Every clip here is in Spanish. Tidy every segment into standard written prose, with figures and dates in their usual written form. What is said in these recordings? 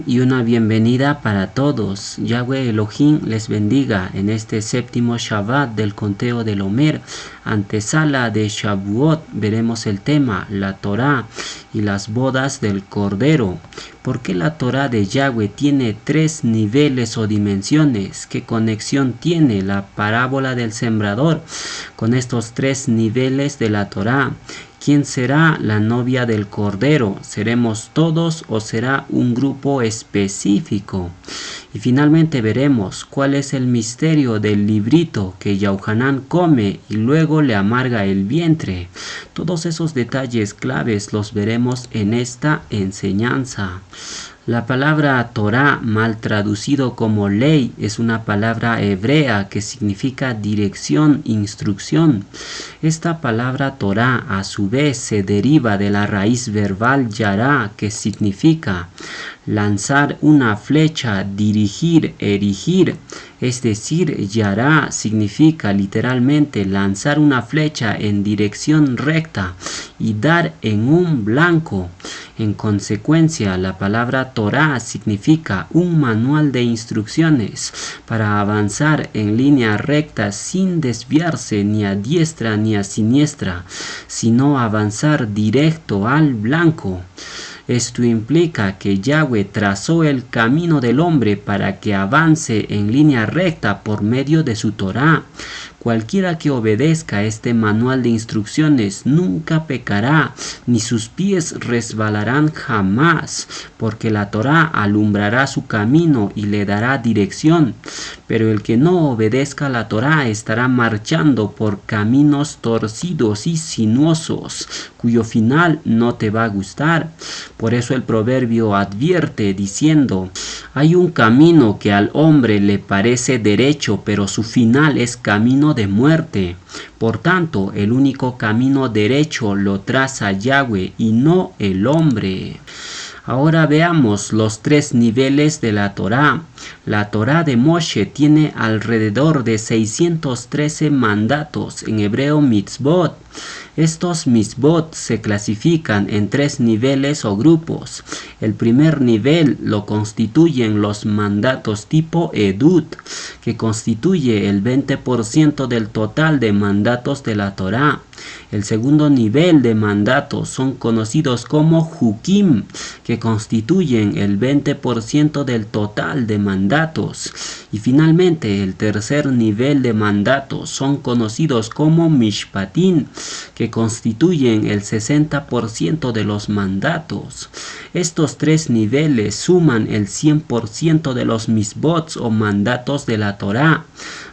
y una bienvenida para todos. Yahweh Elohim les bendiga en este séptimo Shabbat del conteo del Omer. Antesala de Shavuot veremos el tema, la Torá y las bodas del Cordero. ¿Por qué la Torá de Yahweh tiene 3 niveles o dimensiones? ¿Qué conexión tiene la parábola del sembrador con estos 3 niveles de la Torá? ¿Quién será la novia del Cordero? ¿Seremos todos o será un grupo específico? Y finalmente veremos cuál es el misterio del librito que Yahuanán come y luego le amarga el vientre. Todos esos detalles claves los veremos en esta enseñanza. La palabra Torá, mal traducido como ley, es una palabra hebrea que significa dirección, instrucción. Esta palabra Torá a su vez se deriva de la raíz verbal yará, que significa lanzar una flecha, dirigir, erigir. Es decir, yará significa literalmente lanzar una flecha en dirección recta y dar en un blanco. En consecuencia, la palabra Torá significa un manual de instrucciones para avanzar en línea recta sin desviarse ni a diestra ni a siniestra, sino avanzar directo al blanco. Esto implica que Yahweh trazó el camino del hombre para que avance en línea recta por medio de su Torá. Cualquiera que obedezca este manual de instrucciones nunca pecará, ni sus pies resbalarán jamás, porque la Torá alumbrará su camino y le dará dirección. Pero el que no obedezca la Torá estará marchando por caminos torcidos y sinuosos, cuyo final no te va a gustar. Por eso el proverbio advierte diciendo: hay un camino que al hombre le parece derecho, pero su final es camino de muerte. Por tanto, el único camino derecho lo traza Yahweh y no el hombre. Ahora veamos los 3 niveles de la Torá. La Torá de Moshe tiene alrededor de 613 mandatos, en hebreo mitzvot. Estos mitzvot se clasifican en 3 niveles o grupos. El primer nivel lo constituyen los mandatos tipo Edut, que constituye el 20% del total de mandatos de la Torá. El segundo nivel de mandatos son conocidos como Jukim, que constituyen el 20% del total de mandatos. Y finalmente el tercer nivel de mandatos son conocidos como Mishpatim, que constituyen el 60% de los mandatos. Estos 3 niveles suman el 100% de los mitzvot o mandatos de la Torá.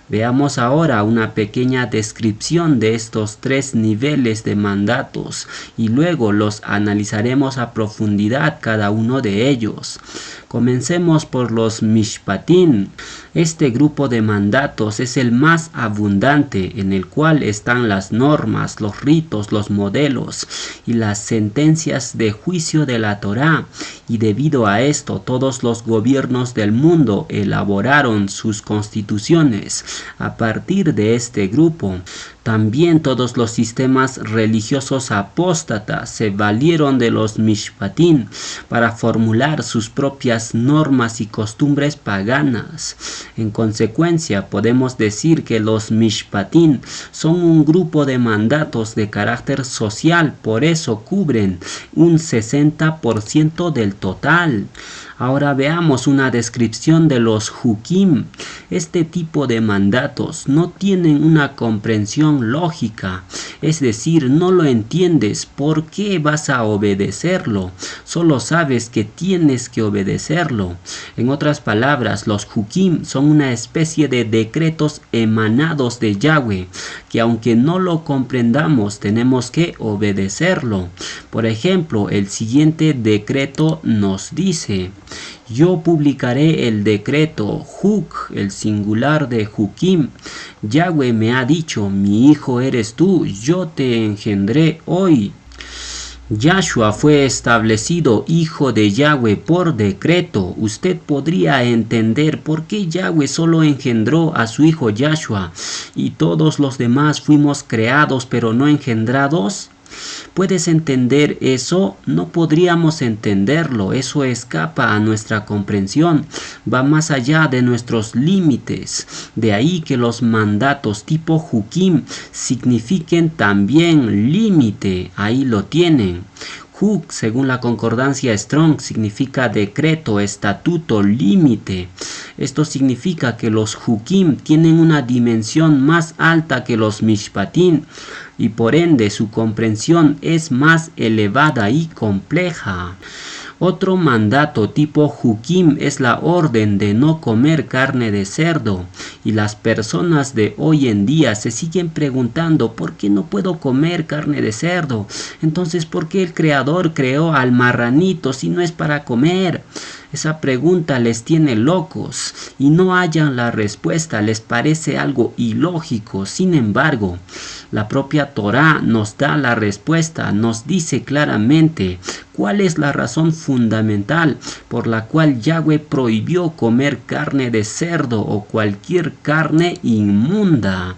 Veamos ahora una pequeña descripción de estos 3 niveles de mandatos y luego los analizaremos a profundidad cada uno de ellos. Comencemos por los Mishpatim. Este grupo de mandatos es el más abundante, en el cual están las normas, los ritos, los modelos y las sentencias de juicio de la Torá. Y debido a esto, todos los gobiernos del mundo elaboraron sus constituciones a partir de este grupo. También todos los sistemas religiosos apóstatas se valieron de los Mishpatim para formular sus propias normas y costumbres paganas. En consecuencia, podemos decir que los Mishpatim son un grupo de mandatos de carácter social, por eso cubren un 60% del total. Ahora veamos una descripción de los Jukim. Este tipo de mandatos no tienen una comprensión lógica, es decir, no lo entiendes por qué vas a obedecerlo, solo sabes que tienes que obedecerlo. En otras palabras, los Jukim son una especie de decretos emanados de Yahweh, que aunque no lo comprendamos, tenemos que obedecerlo. Por ejemplo, el siguiente decreto nos dice: yo publicaré el decreto Juk, el singular de Jukim. Yahweh me ha dicho: mi hijo eres tú, yo te engendré hoy. Yahshua fue establecido hijo de Yahweh por decreto. Usted podría entender por qué Yahweh solo engendró a su hijo Yahshua y todos los demás fuimos creados pero no engendrados. ¿Puedes entender eso? No podríamos entenderlo, eso escapa a nuestra comprensión, va más allá de nuestros límites. De ahí que los mandatos tipo Hukim signifiquen también límite, ahí lo tienen. Huk, según la concordancia Strong, significa decreto, estatuto, límite. Esto significa que los Hukim tienen una dimensión más alta que los Mishpatim y por ende su comprensión es más elevada y compleja. Otro mandato tipo Hukim es la orden de no comer carne de cerdo. Y las personas de hoy en día se siguen preguntando ¿por qué no puedo comer carne de cerdo? Entonces, ¿por qué el Creador creó al marranito si no es para comer? Esa pregunta les tiene locos y no hallan la respuesta, les parece algo ilógico. Sin embargo, la propia Torá nos da la respuesta, nos dice claramente cuál es la razón fundamental por la cual Yahweh prohibió comer carne de cerdo o cualquier carne inmunda.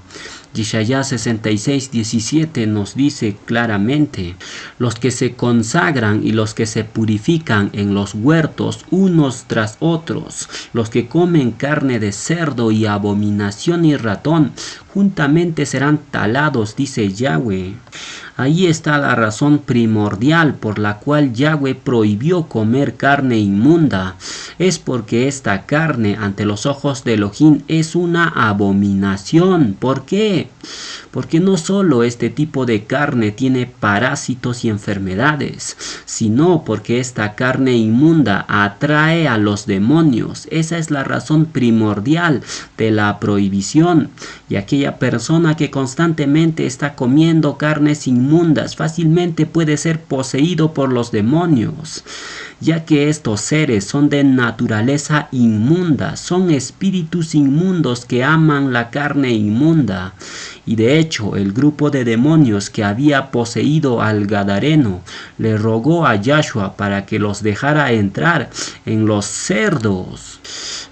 Yeshaya 66:17 nos dice claramente: los que se consagran y los que se purifican en los huertos unos tras otros, los que comen carne de cerdo y abominación y ratón, juntamente serán talados, dice Yahweh. Ahí está la razón primordial por la cual Yahweh prohibió comer carne inmunda. Es porque esta carne ante los ojos de Elohim es una abominación. ¿Por qué? Porque no solo este tipo de carne tiene parásitos y enfermedades, sino porque esta carne inmunda atrae a los demonios. Esa es la razón primordial de la prohibición. Y aquella persona que constantemente está comiendo carnes inmundas fácilmente puede ser poseído por los demonios, ya que estos seres son de naturaleza inmunda, son espíritus inmundos que aman la carne inmunda. Y de hecho, el grupo de demonios que había poseído al Gadareno le rogó a Yahshua para que los dejara entrar en los cerdos.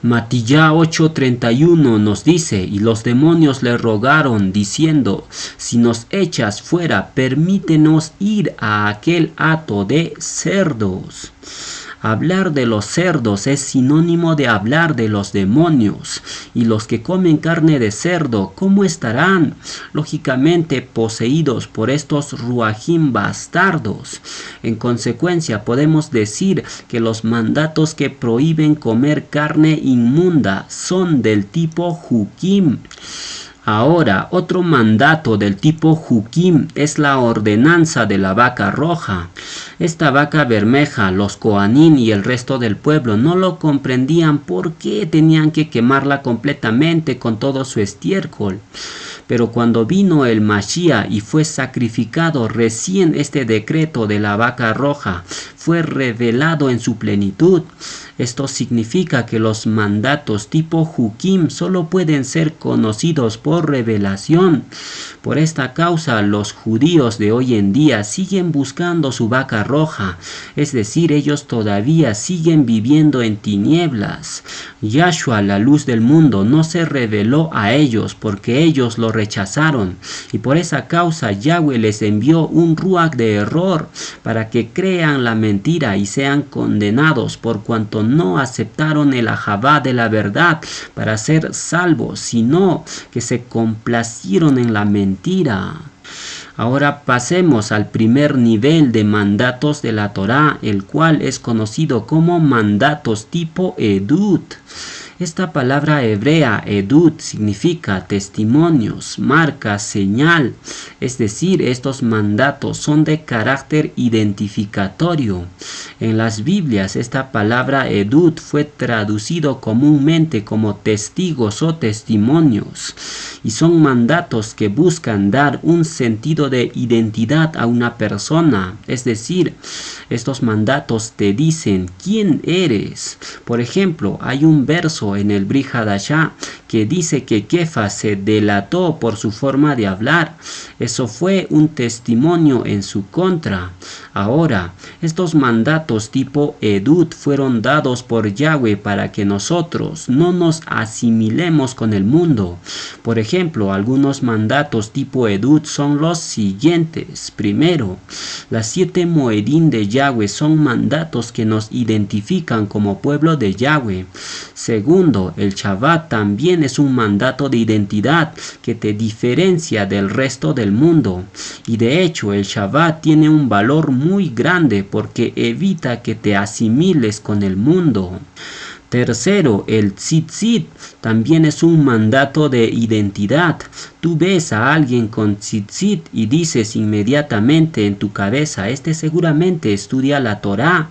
Matillá 8:31 nos dice: y los demonios le rogaron diciendo: si nos echas fuera, permítenos ir a aquel hato de cerdos. Hablar de los cerdos es sinónimo de hablar de los demonios. Y los que comen carne de cerdo, ¿cómo estarán? Lógicamente poseídos por estos ruajim bastardos. En consecuencia, podemos decir que los mandatos que prohíben comer carne inmunda son del tipo Hukim. Ahora, otro mandato del tipo Hukim es la ordenanza de la vaca roja. Esta vaca bermeja, los Kohanim y el resto del pueblo no lo comprendían por qué tenían que quemarla completamente con todo su estiércol. Pero cuando vino el Mashiach y fue sacrificado, recién este decreto de la vaca roja fue revelado en su plenitud. Esto significa que los mandatos tipo Hukim solo pueden ser conocidos por revelación. Por esta causa, los judíos de hoy en día siguen buscando su vaca roja, es decir, ellos todavía siguen viviendo en tinieblas. Yahshua, la luz del mundo, no se reveló a ellos porque ellos lo rechazaron, y por esa causa Yahweh les envió un ruach de error para que crean la mentira y sean condenados por cuanto no aceptaron el ahavá de la verdad para ser salvos, sino que se complacieron en la mentira. Ahora pasemos al primer nivel de mandatos de la Torá, el cual es conocido como mandatos tipo Edut. Esta palabra hebrea, edut, significa testimonios, marca, señal. Es decir, estos mandatos son de carácter identificatorio. En las Biblias, esta palabra edut fue traducido comúnmente como testigos o testimonios. Y son mandatos que buscan dar un sentido de identidad a una persona. Es decir, estos mandatos te dicen quién eres. Por ejemplo, hay un verso famoso en el Brit Hadashah que dice que Kefa se delató por su forma de hablar. Eso fue un testimonio en su contra. Ahora, estos mandatos tipo Edut fueron dados por Yahweh para que nosotros no nos asimilemos con el mundo. Por ejemplo, algunos mandatos tipo Edut son los siguientes. Primero, las 7 Moedim de Yahweh son mandatos que nos identifican como pueblo de Yahweh. Segundo, el Shabbat también es un mandato de identidad que te diferencia del resto del mundo. Y de hecho, el Shabbat tiene un valor muy grande porque evita que te asimiles con el mundo. Tercero, el tzitzit también es un mandato de identidad. Tú ves a alguien con tzitzit y dices inmediatamente en tu cabeza, este seguramente estudia la Torá.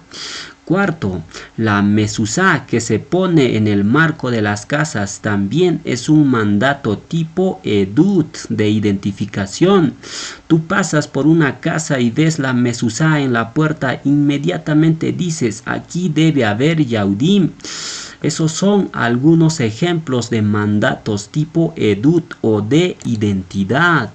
Cuarto, la mezuzá que se pone en el marco de las casas también es un mandato tipo Edut de identificación. Tú pasas por una casa y ves la mezuzá en la puerta, inmediatamente dices, aquí debe haber Yahudim. Esos son algunos ejemplos de mandatos tipo Edut o de identidad.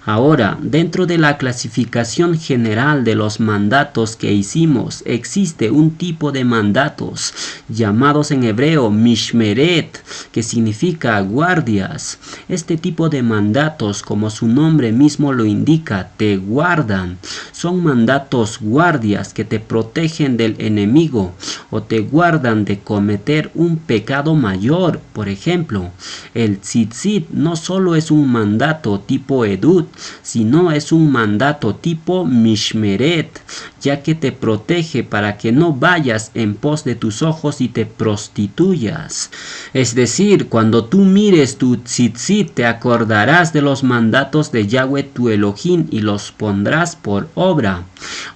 Ahora, dentro de la clasificación general de los mandatos que hicimos, existe un tipo de mandatos llamados en hebreo Mishmeret, que significa guardias. Este tipo de mandatos, como su nombre mismo lo indica, te guardan. Son mandatos guardias que te protegen del enemigo o te guardan de cometer un pecado mayor. Por ejemplo, el tzitzit no solo es un mandato tipo Edut, sino es un mandato tipo Mishmeret, ya que te protege para que no vayas en pos de tus ojos y te prostituyas. Es decir, cuando tú mires tu tzitzit te acordarás de los mandatos de Yahweh tu Elohim y los pondrás por obra.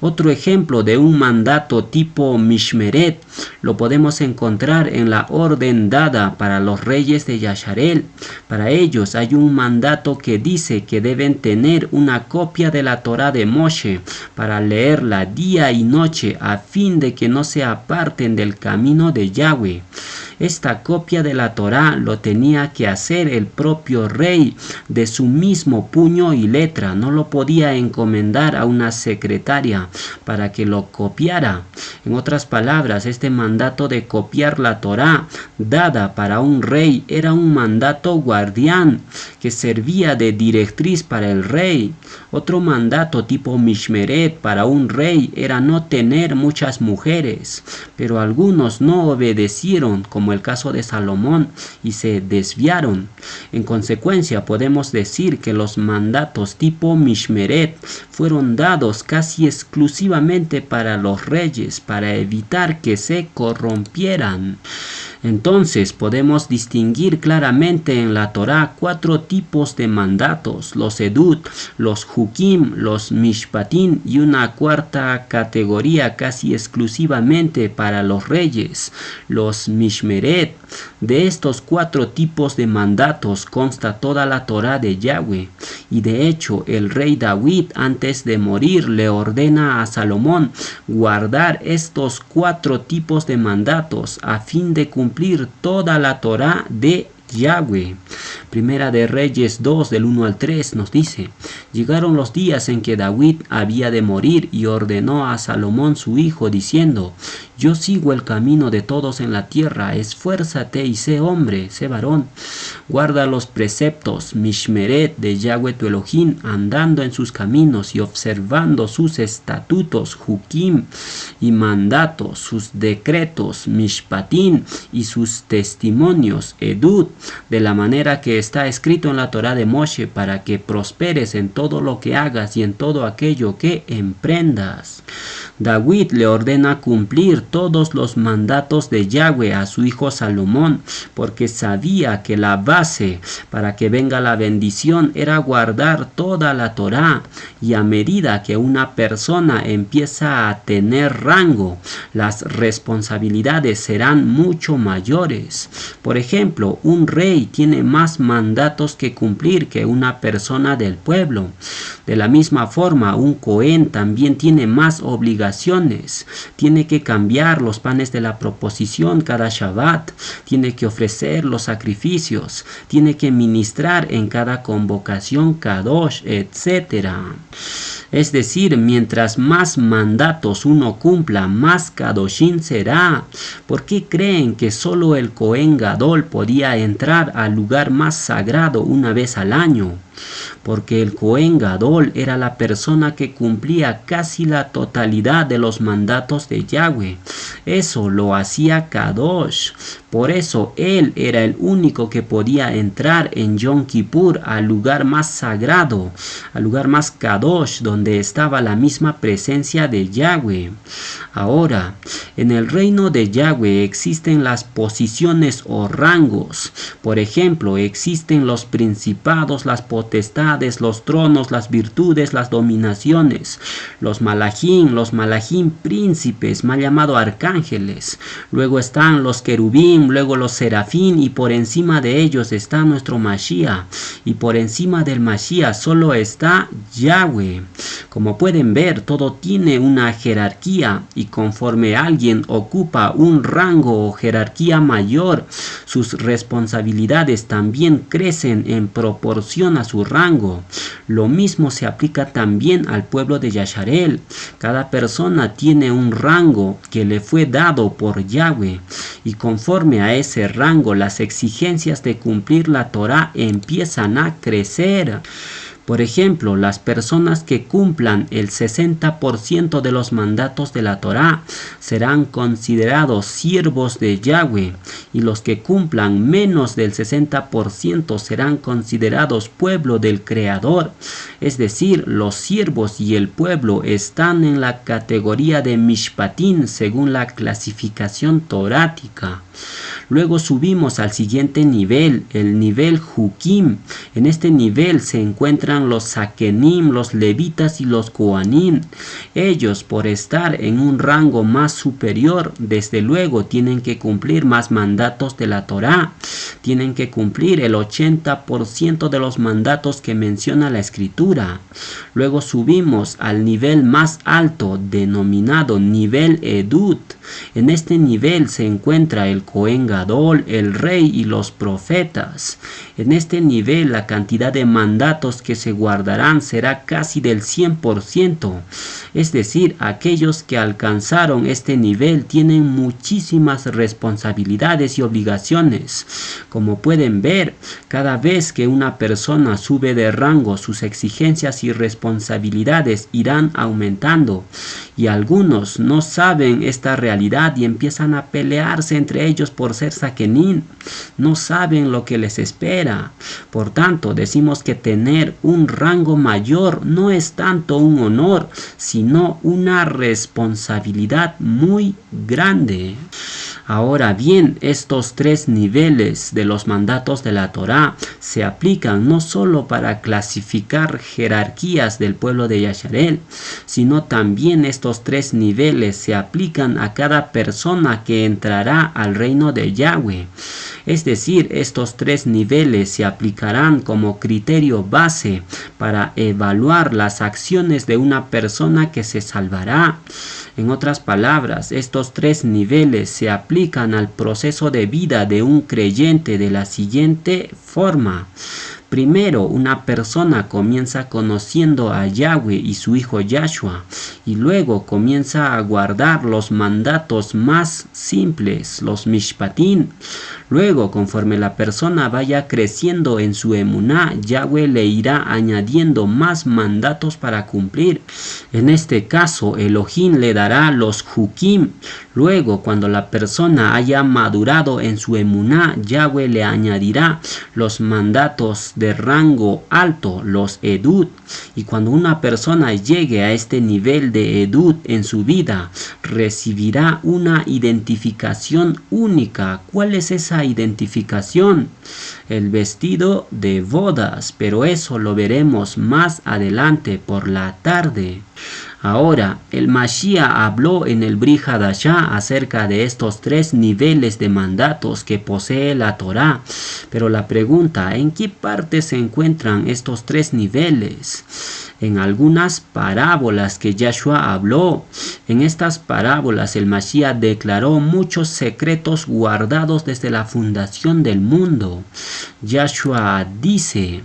Otro ejemplo de un mandato tipo Mishmeret lo podemos encontrar en la orden dada para los reyes de Yasharel. Para ellos hay un mandato que dice que deben tener una copia de la Torá de Moshe para leerla día y noche a fin de que no se aparten del camino de Yahweh. Esta copia de la Torá lo tenía que hacer el propio rey de su mismo puño y letra. No lo podía encomendar a una secretaria para que lo copiara. En otras palabras, este mandato de copiar la Torá dada para un rey era un mandato guardián que servía de directriz para el rey. Otro mandato tipo Mishmeret para un rey era no tener muchas mujeres, pero algunos no obedecieron, como el caso de Salomón, y se desviaron. En consecuencia, podemos decir que los mandatos tipo Mishmeret fueron dados casi exclusivamente para los reyes, para evitar que se corrompieran. Entonces podemos distinguir claramente en la Torá 4 tipos de mandatos: los Edut, los Hukim, los Mishpatim y una cuarta categoría casi exclusivamente para los reyes, los Mishmeret. De estos 4 tipos de mandatos consta toda la Torá de Yahweh, y de hecho el rey David antes de morir le ordena a Salomón guardar estos 4 tipos de mandatos a fin de cumplir toda la Torá de Yahweh. Primera de Reyes 2 del 1 al 3 nos dice: llegaron los días en que David había de morir y ordenó a Salomón su hijo diciendo: yo sigo el camino de todos en la tierra, esfuérzate y sé hombre, sé varón, guarda los preceptos Mishmeret de Yahweh tu Elohim, andando en sus caminos y observando sus estatutos Hukim y mandatos, sus decretos Mishpatim y sus testimonios Edut, de la manera que está escrito en la Torá de Moshe, para que prosperes en todo lo que hagas y en todo aquello que emprendas. David le ordena cumplir todos los mandatos de Yahweh a su hijo Salomón, porque sabía que la base para que venga la bendición era guardar toda la Torá, y a medida que una persona empieza a tener rango, las responsabilidades serán mucho mayores. Por ejemplo, un rey tiene más mandatos que cumplir que una persona del pueblo. De la misma forma, un Cohen también tiene más obligaciones obligaciones. Tiene que cambiar los panes de la proposición cada Shabbat. Tiene que ofrecer los sacrificios. Tiene que ministrar en cada convocación Kadosh, etc. Es decir, mientras más mandatos uno cumpla, más Kadoshim será. ¿Por qué creen que solo el Cohen Gadol podía entrar al lugar más sagrado una vez al año? Porque el Cohen Gadol era la persona que cumplía casi la totalidad de los mandatos de Yahweh. Eso lo hacía Kadosh. Por eso él era el único que podía entrar en Yom Kippur al lugar más sagrado, al lugar más Kadosh, donde estaba la misma presencia de Yahweh. Ahora, en el reino de Yahweh existen las posiciones o rangos. Por ejemplo, existen los principados, las potestades, los tronos, las virtudes, las dominaciones, los malachim príncipes, mal llamado arcángeles. Luego están los querubín, luego los serafín, y por encima de ellos está nuestro Mashiach. Y por encima del Mashiach solo está Yahweh. Como pueden ver, todo tiene una jerarquía, y conforme alguien ocupa un rango o jerarquía mayor, sus responsabilidades también crecen en proporción a su rango. Lo mismo se aplica también al pueblo de Yasharel. Cada persona tiene un rango que le fue dado por Yahweh, y conforme a ese rango las exigencias de cumplir la Torah empiezan a crecer. Por ejemplo, las personas que cumplan el 60% de los mandatos de la Torá serán considerados siervos de Yahweh, y los que cumplan menos del 60% serán considerados pueblo del Creador. Es decir, los siervos y el pueblo están en la categoría de Mishpatim según la clasificación torática. Luego subimos al siguiente nivel, el nivel Hukim. En este nivel se encuentran los Sakenim, los levitas y los Kohanim. Ellos, por estar en un rango más superior, desde luego tienen que cumplir más mandatos de la Torá. Tienen que cumplir el 80% de los mandatos que menciona la Escritura. Luego subimos al nivel más alto, denominado nivel Edut. En este nivel se encuentra el Cohen Gadol, el rey y los profetas. En este nivel la cantidad de mandatos que se guardarán será casi del 100%. Es decir, aquellos que alcanzaron este nivel tienen muchísimas responsabilidades y obligaciones. Como pueden ver, cada vez que una persona sube de rango, sus exigencias y responsabilidades irán aumentando. Y algunos no saben esta realidad y empiezan a pelearse entre ellos por ser sakenim. No saben lo que les espera. Por tanto, decimos que tener un rango mayor no es tanto un honor, sino una responsabilidad muy grande. Ahora bien, estos tres niveles de los mandatos de la Torá se aplican no solo para clasificar jerarquías del pueblo de Yasharel, sino también estos tres niveles se aplican a cada persona que entrará al reino de Yahweh. Es decir, estos tres niveles se aplicarán como criterio base para evaluar las acciones de una persona que se salvará. En otras palabras, estos tres niveles se aplican al proceso de vida de un creyente de la siguiente forma. Primero, una persona comienza conociendo a Yahweh y su hijo Yahshua, y luego comienza a guardar los mandatos más simples, los mishpatim. Luego, conforme la persona vaya creciendo en su emuná, Yahweh le irá añadiendo más mandatos para cumplir. En este caso, Elohim le dará los hukim. Luego, cuando la persona haya madurado en su emuná, Yahweh le añadirá los mandatos de rango alto, los edut. Y cuando una persona llegue a este nivel de edut en su vida, recibirá una identificación única. ¿Cuál es esa identificación? El vestido de bodas, pero eso lo veremos más adelante por la tarde. Ahora, el Mashiach habló en el Brit Hadashah acerca de estos 3 niveles de mandatos que posee la Torá. Pero la pregunta, ¿en qué parte se encuentran estos 3 niveles? En algunas parábolas que Yahshua habló. En estas parábolas el Mashiach declaró muchos secretos guardados desde la fundación del mundo. Yahshua dice: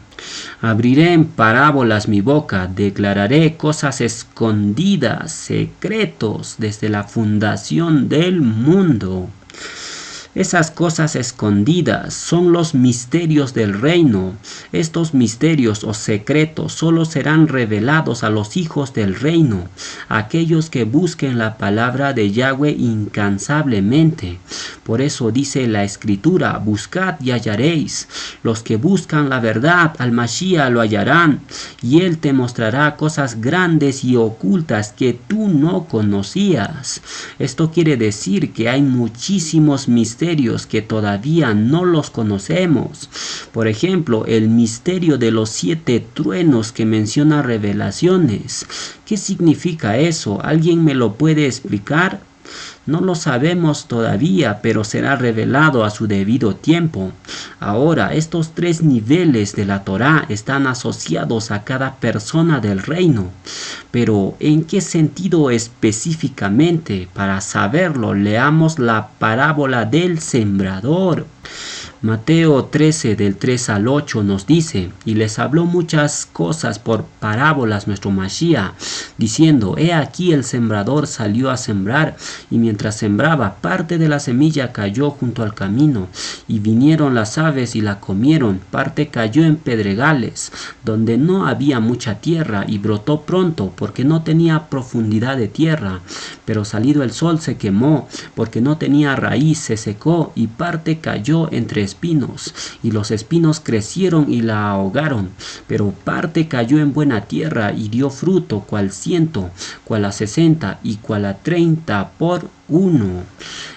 abriré en parábolas mi boca, declararé cosas escondidas, secretos desde la fundación del mundo. Esas cosas escondidas son los misterios del reino. Estos misterios o secretos solo serán revelados a los hijos del reino, aquellos que busquen la palabra de Yahweh incansablemente. Por eso dice la Escritura: buscad y hallaréis. Los que buscan la verdad al Mashiach lo hallarán, y él te mostrará cosas grandes y ocultas que tú no conocías. Esto quiere decir que hay muchísimos misterios que todavía no los conocemos. Por ejemplo, el misterio de los 7 truenos que menciona Revelaciones. ¿Qué significa eso? ¿Alguien me lo puede explicar? No lo sabemos todavía, pero será revelado a su debido tiempo. Ahora, estos 3 niveles de la Torá están asociados a cada persona del reino. Pero, ¿en qué sentido específicamente? Para saberlo, leamos la parábola del sembrador. Mateo 13 del 3 al 8 nos dice: y les habló muchas cosas por parábolas nuestro Mashiach, diciendo: he aquí el sembrador salió a sembrar, y mientras sembraba, parte de la semilla cayó junto al camino, y vinieron las aves y la comieron. Parte cayó en pedregales, donde no había mucha tierra, y brotó pronto, porque no tenía profundidad de tierra. Pero salido el sol se quemó, porque no tenía raíz, se secó, y parte cayó entre espinos, y los espinos crecieron y la ahogaron. Pero parte cayó en buena tierra y dio fruto, cual 100, cual a 60 y cual a 30 por 1.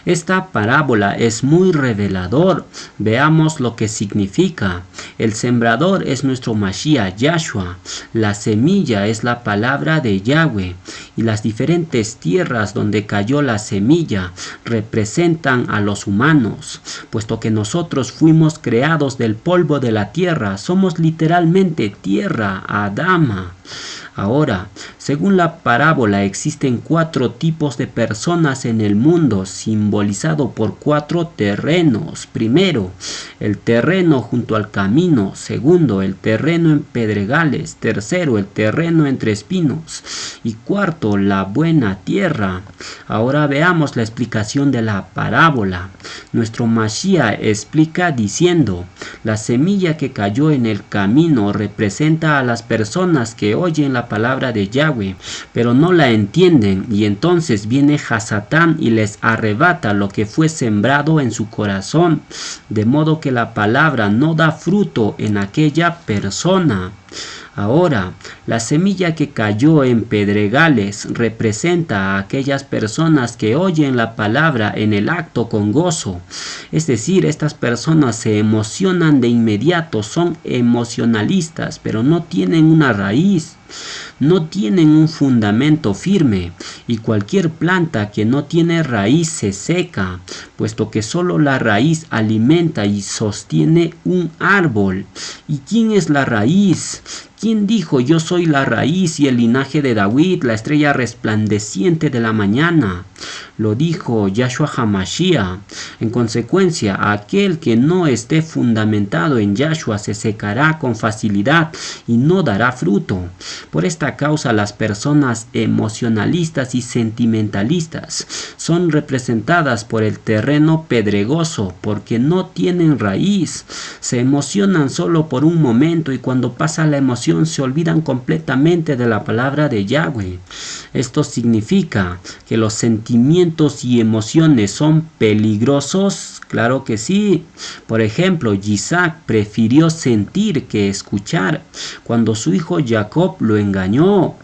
Esta parábola es muy revelador. Veamos lo que significa. El sembrador es nuestro Mashiach Yahshua. La semilla es la palabra de Yahweh, y las diferentes tierras donde cayó la semilla representan a los humanos, puesto que nosotros fuimos creados del polvo de la tierra. Somos literalmente tierra, Adama. Ahora, según la parábola, existen 4 tipos de personas en el mundo, simbolizado por 4 terrenos. Primero, el terreno junto al camino. Segundo, el terreno en pedregales. Tercero, el terreno entre espinos. Y cuarto, la buena tierra. Ahora veamos la explicación de la parábola. Nuestro Mashiach explica diciendo: la semilla que cayó en el camino representa a las personas que oyen la palabra de Yahweh, pero no la entienden, y entonces viene Hasatán y les arrebata lo que fue sembrado en su corazón, de modo que la palabra no da fruto en aquella persona. Ahora, la semilla que cayó en pedregales representa a aquellas personas que oyen la palabra en el acto con gozo. Es decir, estas personas se emocionan de inmediato, son emocionalistas, pero no tienen una raíz. No tienen un fundamento firme, y cualquier planta que no tiene raíz se seca, puesto que solo la raíz alimenta y sostiene un árbol. ¿Y quién es la raíz? ¿Quién dijo: yo soy la raíz y el linaje de David, la estrella resplandeciente de la mañana? Lo dijo Yahshua HaMashiach. En consecuencia, aquel que no esté fundamentado en Yahshua se secará con facilidad y no dará fruto. Por esta causa, las personas emocionalistas y sentimentalistas son representadas por el terreno pedregoso, porque no tienen raíz. Se emocionan solo por un momento, y cuando pasa la emoción se olvidan completamente de la palabra de Yahweh. Esto significa que los sentimientos y emociones son peligrosos. Claro que sí. Por ejemplo, Isaac prefirió sentir que escuchar cuando su hijo Jacob lo engañó.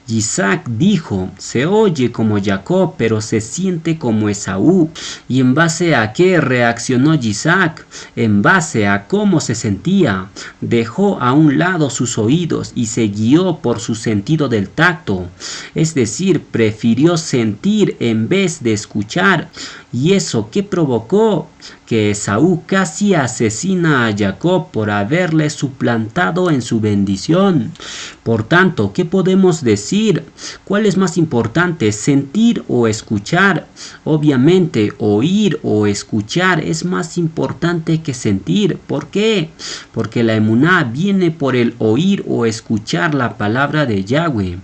Isaac dijo, se oye como Jacob, pero se siente como Esaú. ¿Y en base a qué reaccionó Isaac? En base a cómo se sentía. Dejó a un lado sus oídos y se guió por su sentido del tacto. Es decir, prefirió sentir en vez de escuchar. ¿Y eso qué provocó? Que Esaú casi asesina a Jacob por haberle suplantado en su bendición. Por tanto, ¿qué podemos decir? ¿Cuál es más importante, sentir o escuchar? Obviamente, oír o escuchar es más importante que sentir. ¿Por qué? Porque la emuná viene por el oír o escuchar la palabra de Yahweh.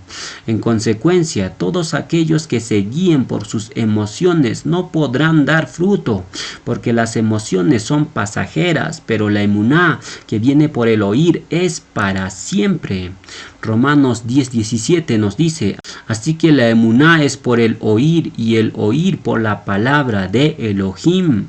En consecuencia, todos aquellos que se guíen por sus emociones no podrán dar fruto, porque las emociones son pasajeras, pero la emuná que viene por el oír es para siempre. Romanos 10:17 nos dice, así que la emuná es por el oír y el oír por la palabra de Elohim.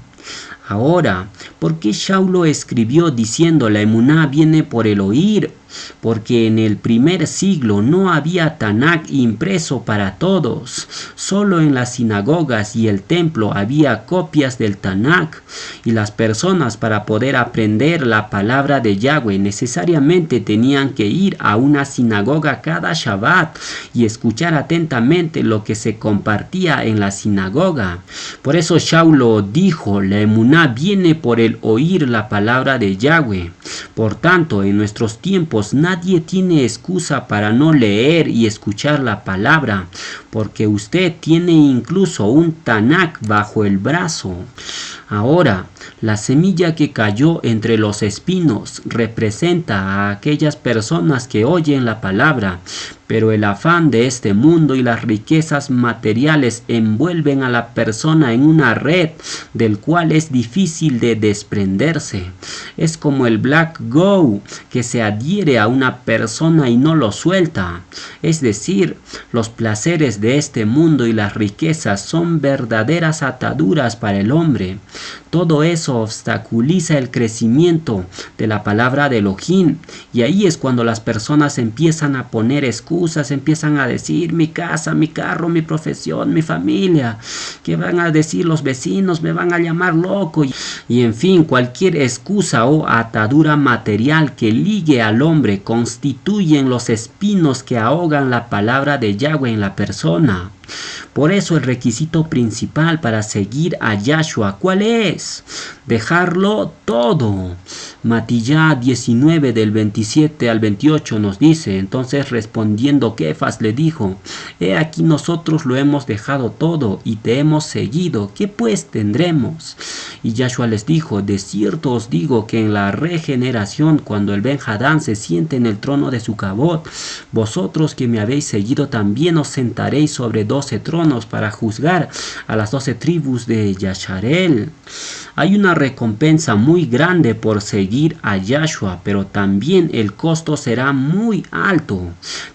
Ahora, ¿por qué Shaulo escribió diciendo la emuná viene por el oír? Porque en el primer siglo no había Tanakh impreso para todos. Solo en las sinagogas y el templo había copias del Tanakh. Y las personas para poder aprender la palabra de Yahweh necesariamente tenían que ir a una sinagoga cada Shabbat y escuchar atentamente lo que se compartía en la sinagoga. Por eso Shaulo dijo, la emuná viene por el oír la palabra de Yahweh. Por tanto, en nuestros tiempos nadie tiene excusa para no leer y escuchar la palabra, porque usted tiene incluso un Tanakh bajo el brazo. Ahora, la semilla que cayó entre los espinos representa a aquellas personas que oyen la palabra, pero el afán de este mundo y las riquezas materiales envuelven a la persona en una red del cual es difícil de desprenderse. Es como el black go que se adhiere a una persona y no lo suelta. Es decir, los placeres de este mundo y las riquezas son verdaderas ataduras para el hombre. Todo eso obstaculiza el crecimiento de la palabra de Elohim, y ahí es cuando las personas empiezan a poner excusas, empiezan a decir mi casa, mi carro, mi profesión, mi familia, que van a decir los vecinos, me van a llamar loco, y en fin, cualquier excusa o atadura material que ligue al hombre constituyen los espinos que ahogan la palabra de Yahweh en la persona. Por eso el requisito principal para seguir a Yahshua, ¿cuál es? Dejarlo todo. Matillá 19 del 27 al 28 nos dice, entonces respondiendo Kefas le dijo, he aquí nosotros lo hemos dejado todo y te hemos seguido, ¿qué pues tendremos? Y Yahshua les dijo, de cierto os digo que en la regeneración, cuando el Ben Hadán se siente en el trono de su cabot, vosotros que me habéis seguido también os sentaréis sobre 12 tronos para juzgar a las 12 tribus de Yasharel. Hay una recompensa muy grande por seguir a Yahshua, pero también el costo será muy alto.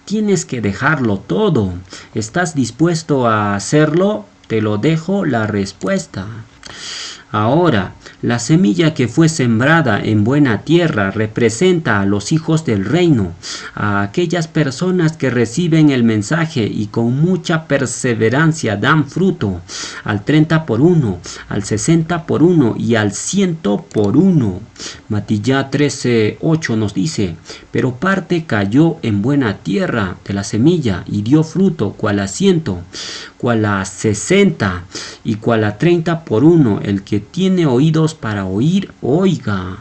Tienes que dejarlo todo. ¿Estás dispuesto a hacerlo? Te lo dejo la respuesta. Ahora, la semilla que fue sembrada en buena tierra representa a los hijos del reino, a aquellas personas que reciben el mensaje y con mucha perseverancia dan fruto, al 30 por 1, al 60 por 1 y al 100 por 1. Matillá 13:8 nos dice, pero parte cayó en buena tierra de la semilla y dio fruto, cual a 100, cual a 60 y cual a 30 por 1. El que tiene oídos para oír, oiga.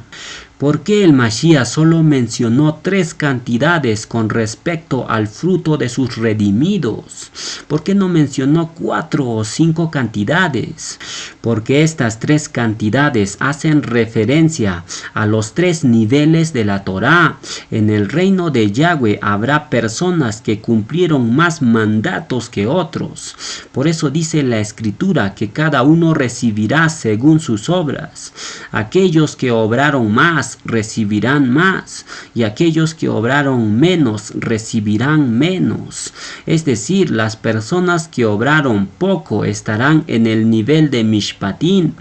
¿Por qué el Mashiach solo mencionó 3 cantidades con respecto al fruto de sus redimidos? ¿Por qué no mencionó 4 o 5 cantidades? Porque estas 3 cantidades hacen referencia a los 3 niveles de la Torá. En el reino de Yahweh habrá personas que cumplieron más mandatos que otros. Por eso dice la Escritura que cada uno recibirá según sus obras. Aquellos que obraron más más recibirán más, y aquellos que obraron menos recibirán menos. Es decir, las personas que obraron poco estarán en el nivel de Mishpatim.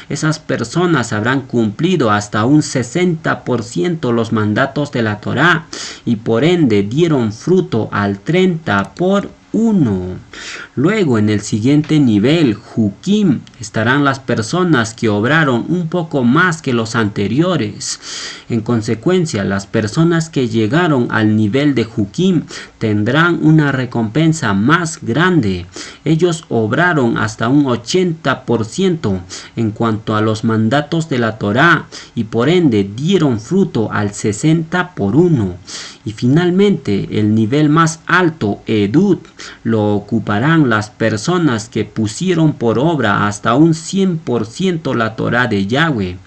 Esas personas habrán cumplido hasta un 60% los mandatos de la Torá y por ende dieron fruto al 30%. Luego en el siguiente nivel, Jukim, estarán las personas que obraron un poco más que los anteriores. En consecuencia, las personas que llegaron al nivel de Jukim tendrán una recompensa más grande. Ellos obraron hasta un 80% en cuanto a los mandatos de la Torá y por ende dieron fruto al 60%. Y finalmente, el nivel más alto, Edut, lo ocuparán las personas que pusieron por obra hasta un 100% la Torá de Yahweh.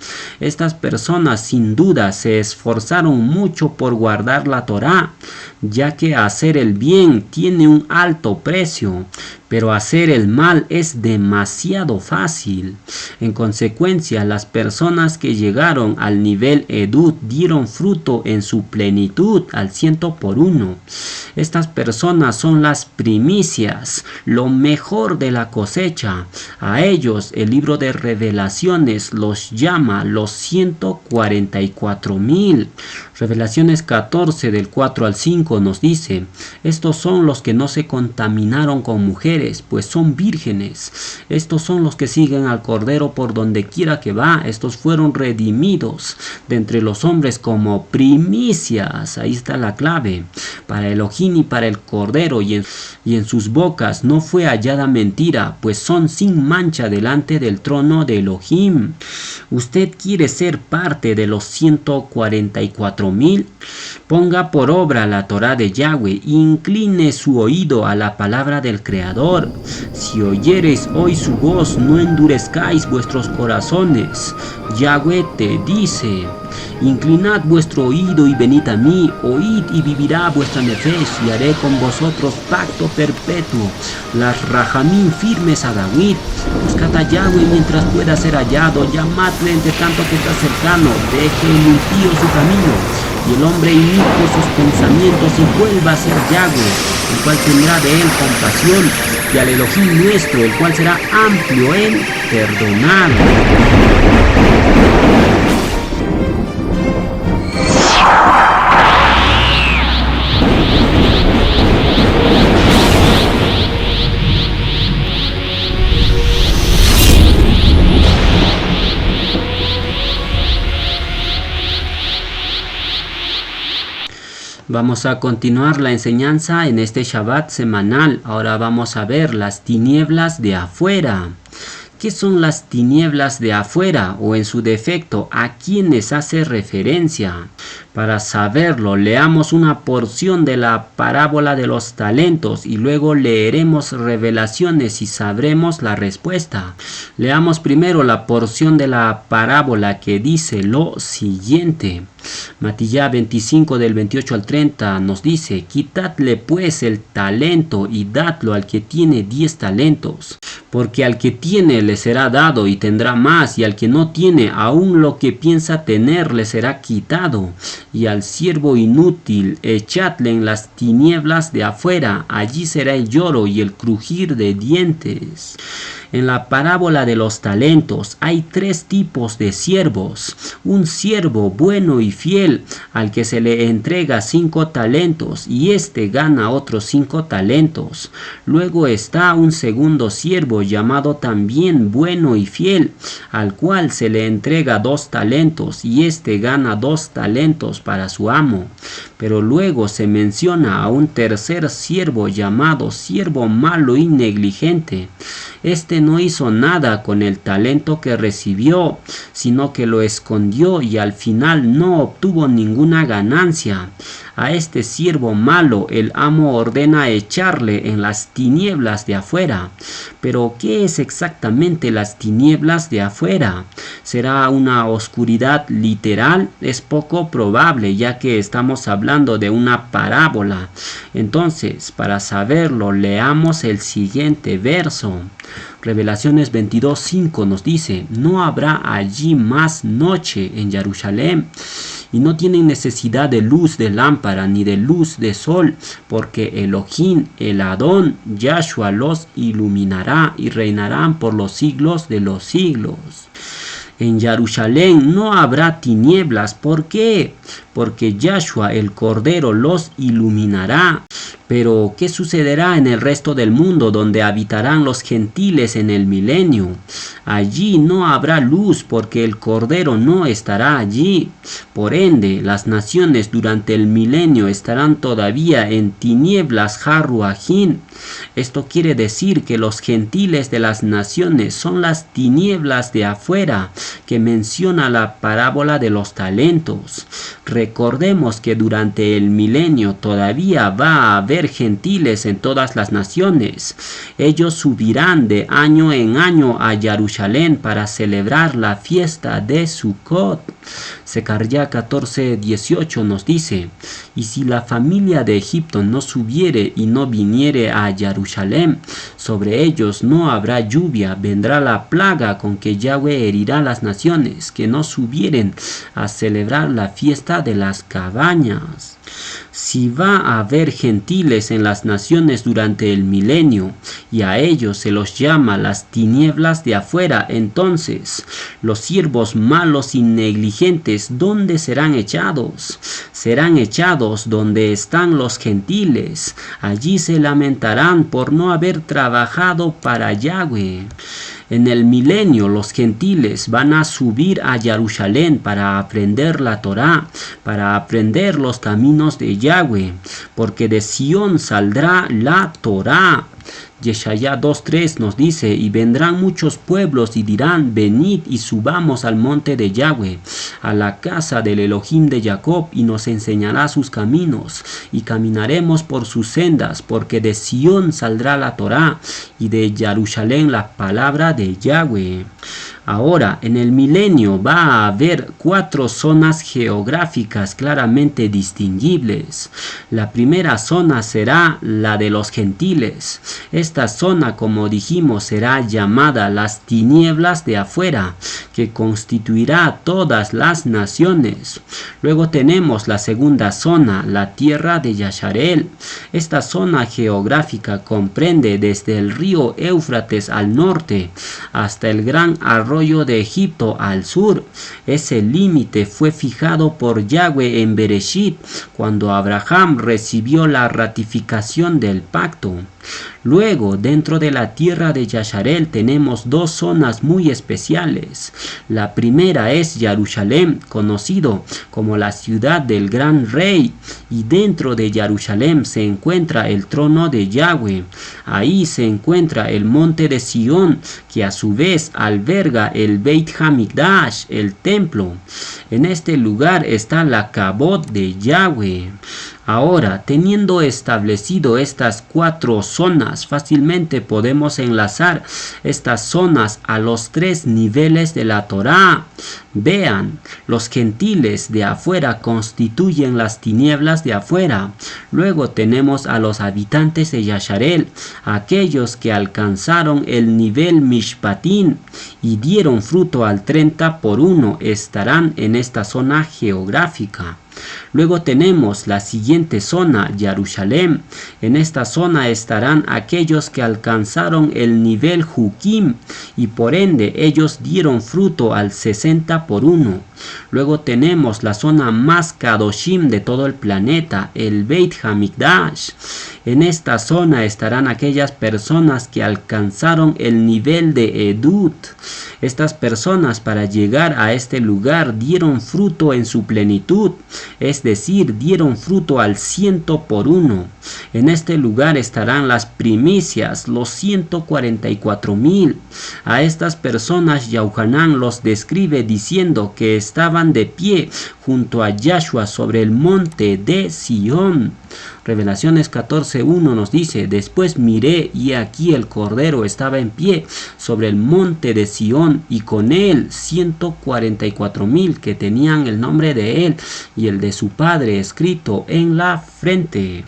Estas personas sin duda se esforzaron mucho por guardar la Torá, ya que hacer el bien tiene un alto precio, pero hacer el mal es demasiado fácil. En consecuencia, las personas que llegaron al nivel Edut dieron fruto en su plenitud al 100%. Estas personas son las primicias, lo mejor de la cosecha. A ellos el libro de Revelaciones los llama los 144,000. Revelaciones 14 del 4 al 5 nos dice: estos son los que no se contaminaron con mujeres, pues son vírgenes. Estos son los que siguen al Cordero por donde quiera que va. Estos fueron redimidos de entre los hombres como primicias. Ahí está la clave. Para Elohim y para el Cordero, y en sus bocas no fue hallada mentira, pues son sin mancha delante del trono de Elohim. ¿Usted quiere ser parte de los 144,000? Ponga por obra la Torá de Yahweh, incline su oído a la palabra del Creador. Si oyereis hoy su voz, no endurezcáis vuestros corazones. Yahweh te dice: inclinad vuestro oído y venid a mí, oíd y vivirá vuestra nefesh, y haré con vosotros pacto perpetuo. Las rajamín firmes a David. Buscad a Yahweh mientras pueda ser hallado, llamadle entre tanto que está cercano. Deje el impío su camino y el hombre inicuo sus pensamientos, y vuelva a ser Yahweh, el cual tendrá de él compasión, y al Elohim nuestro, el cual será amplio en perdonar. Vamos a continuar la enseñanza en este Shabbat semanal. Ahora vamos a ver las tinieblas de afuera. ¿Qué son las tinieblas de afuera? O en su defecto, ¿a quiénes hace referencia? Para saberlo, leamos una porción de la parábola de los talentos y luego leeremos Revelaciones y sabremos la respuesta. Leamos primero la porción de la parábola que dice lo siguiente. Matillá 25 del 28 al 30 nos dice: quitadle pues el talento y dadlo al que tiene 10 talentos. Porque al que tiene le será dado y tendrá más, y al que no tiene, aún lo que piensa tener le será quitado. Y al siervo inútil echadle en las tinieblas de afuera, allí será el lloro y el crujir de dientes. En la parábola de los talentos hay 3 tipos de siervos. Un siervo bueno y fiel, al que se le entrega 5 talentos y éste gana otros 5 talentos. Luego está un segundo siervo llamado también bueno y fiel, al cual se le entrega 2 talentos y éste gana 2 talentos para su amo. Pero luego se menciona a un tercer siervo llamado siervo malo y negligente. Este no hizo nada con el talento que recibió, sino que lo escondió y al final no obtuvo ninguna ganancia. A este siervo malo el amo ordena echarle en las tinieblas de afuera. Pero ¿qué es exactamente las tinieblas de afuera? ¿Será una oscuridad literal? Es poco probable, ya que estamos hablando de una parábola. Entonces, para saberlo, leamos el siguiente verso. Revelaciones 22:5 nos dice: no habrá allí más noche en Jerusalén, y no tienen necesidad de luz de lámpara ni de luz de sol, porque Elohim, el Adón, Yahshua, los iluminará y reinarán por los siglos de los siglos. En Jerusalén no habrá tinieblas. ¿Por qué? Porque Yahshua, el Cordero, los iluminará. Pero, ¿qué sucederá en el resto del mundo, donde habitarán los gentiles en el milenio? Allí no habrá luz, porque el Cordero no estará allí. Por ende, las naciones durante el milenio estarán todavía en tinieblas Haruajin. Esto quiere decir que los gentiles de las naciones son las tinieblas de afuera, que menciona la parábola de los talentos. Recordemos que durante el milenio todavía va a haber gentiles en todas las naciones. Ellos subirán de año en año a Jerusalén para celebrar la fiesta de Sukkot. Zacarías 14:18 nos dice: y si la familia de Egipto no subiere y no viniere a Jerusalén, sobre ellos no habrá lluvia, vendrá la plaga con que Yahweh herirá las naciones que no subieren a celebrar la fiesta de las cabañas. Si va a haber gentiles en las naciones durante el milenio, y a ellos se los llama las tinieblas de afuera, entonces los siervos malos y negligentes, ¿dónde serán echados? Serán echados donde están los gentiles. Allí se lamentarán por no haber trabajado para Yahweh. En el milenio los gentiles van a subir a Jerusalén para aprender la Torá, para aprender los caminos de Yahweh, porque de Sión saldrá la Torá. Yeshaya 2:3 nos dice: y vendrán muchos pueblos y dirán: venid y subamos al monte de Yahweh, a la casa del Elohim de Jacob, y nos enseñará sus caminos, y caminaremos por sus sendas, porque de Sión saldrá la Torá, y de Jerusalén la palabra de Yahweh. Ahora, en el milenio va a haber 4 zonas geográficas claramente distinguibles. La primera zona será la de los gentiles. Esta zona, como dijimos, será llamada las tinieblas de afuera, que constituirá todas las naciones. Luego tenemos la segunda zona, la tierra de Yasharel. Esta zona geográfica comprende desde el río Éufrates al norte hasta el gran arroyo de Egipto al sur. Ese límite fue fijado por Yahweh en Bereshit, cuando Abraham recibió la ratificación del pacto. Luego, dentro de la tierra de Yasharel tenemos 2 zonas muy especiales. La primera es Jerusalén, conocido como la ciudad del gran rey, y dentro de Jerusalén se encuentra el trono de Yahweh. Ahí se encuentra el monte de Sión, que a su vez alberga el Beit Hamikdash, el templo. En este lugar está la Kabod de Yahweh. Ahora, teniendo establecido estas 4 zonas, fácilmente podemos enlazar estas zonas a los 3 niveles de la Torá. Vean, los gentiles de afuera constituyen las tinieblas de afuera. Luego tenemos a los habitantes de Yasharel, aquellos que alcanzaron el nivel Mishpatín y dieron fruto al 30:1, estarán en esta zona geográfica. Luego tenemos la siguiente zona, Jerusalén. En esta zona estarán aquellos que alcanzaron el nivel Jukim y por ende ellos dieron fruto al 60:1. Luego tenemos la zona más Kadoshim de todo el planeta, el Beit Hamikdash. En esta zona estarán aquellas personas que alcanzaron el nivel de Edut. Estas personas, para llegar a este lugar, dieron fruto en su plenitud, es decir, dieron fruto al 100:1. En este lugar estarán las primicias, los 144,000. A estas personas Yahuanán los describe diciendo que estaban de pie junto a Yahshua sobre el monte de Sión. Revelaciones 14:1 nos dice: después miré y aquí el Cordero estaba en pie sobre el monte de Sión y con él 144,000 que tenían el nombre de él y el de su padre escrito en la frente.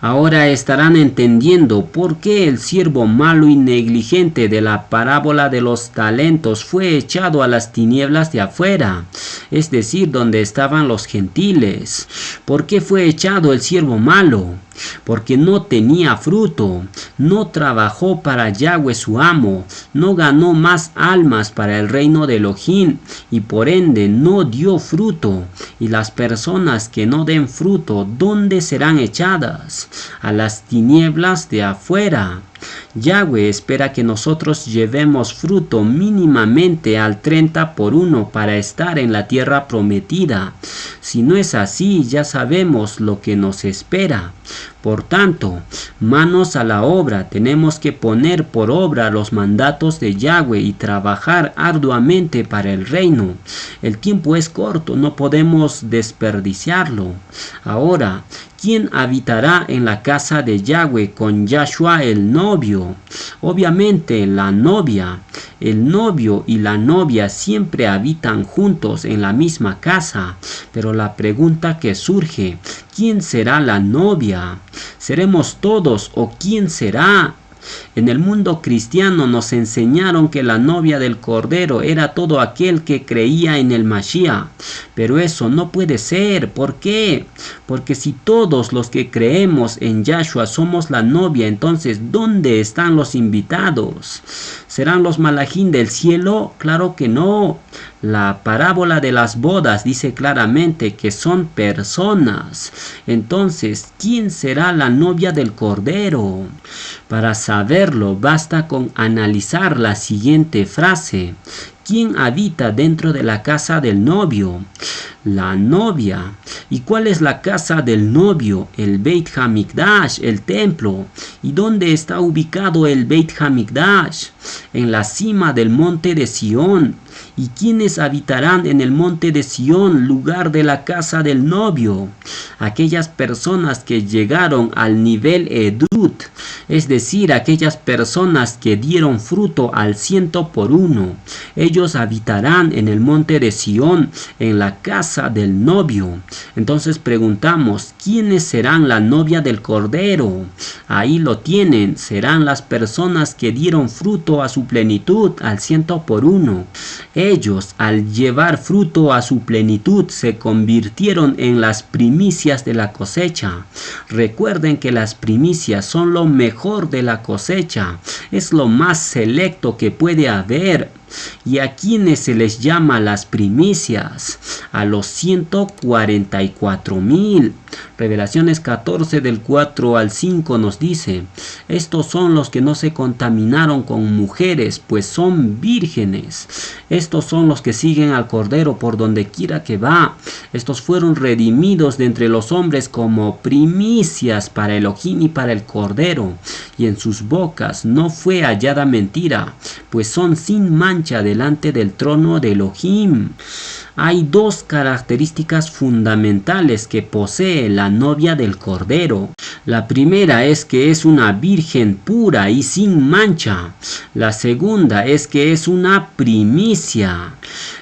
Ahora estarán entendiendo por qué el siervo malo y negligente de la parábola de los talentos fue echado a las tinieblas de afuera, es decir, donde estaban los gentiles. ¿Por qué fue echado el siervo malo? Porque no tenía fruto, no trabajó para Yahweh su amo, no ganó más almas para el reino de Elohim y por ende no dio fruto. Y las personas que no den fruto, ¿dónde serán echadas? A las tinieblas de afuera. Yahweh espera que nosotros llevemos fruto mínimamente al 30 por 1 para estar en la tierra prometida. Si no es así, ya sabemos lo que nos espera. Por tanto, manos a la obra, tenemos que poner por obra los mandatos de Yahweh y trabajar arduamente para el reino. El tiempo es corto, no podemos desperdiciarlo. Ahora, ¿quién habitará en la casa de Yahweh con Yahshua el novio? Obviamente la novia. El novio y la novia siempre habitan juntos en la misma casa. Pero la pregunta que surge, ¿quién será la novia? ¿Seremos todos o quién será? En el mundo cristiano nos enseñaron que la novia del Cordero era todo aquel que creía en el Mashiach. Pero eso no puede ser. ¿Por qué? Porque si todos los que creemos en Yahshua somos la novia, entonces ¿dónde están los invitados? ¿Serán los malajín del cielo? Claro que no. La parábola de las bodas dice claramente que son personas. Entonces, ¿quién será la novia del Cordero? Para saberlo, basta con analizar la siguiente frase. ¿Quién habita dentro de la casa del novio? La novia. ¿Y cuál es la casa del novio? El Beit HaMikdash, el templo. ¿Y dónde está ubicado el Beit HaMikdash? En la cima del monte de Sión. ¿Y quiénes habitarán en el monte de Sión, lugar de la casa del novio? Aquellas personas que llegaron al nivel Edut, es decir, aquellas personas que dieron fruto al 100 por 1. Ellos habitarán en el monte de Sión, en la casa del novio. Entonces preguntamos, ¿quiénes serán la novia del Cordero? Ahí lo tienen, serán las personas que dieron fruto a su plenitud al 100 por 1. Ellos, al llevar fruto a su plenitud, se convirtieron en las primicias de la cosecha. Recuerden que las primicias son lo mejor de la cosecha. Es lo más selecto que puede haber. ¿Y a quienes se les llama las primicias? A los 144,000. Revelaciones 14 del 4 al 5 nos dice: estos son los que no se contaminaron con mujeres, pues son vírgenes. Estos son los que siguen al Cordero por donde quiera que va. Estos fueron redimidos de entre los hombres como primicias para Elohim y para el Cordero. Y en sus bocas no fue hallada mentira, pues son sin mancha delante del trono de Elohim. Hay dos características fundamentales que posee la novia del Cordero. La primera es que es una virgen pura y sin mancha. La segunda es que es una primicia.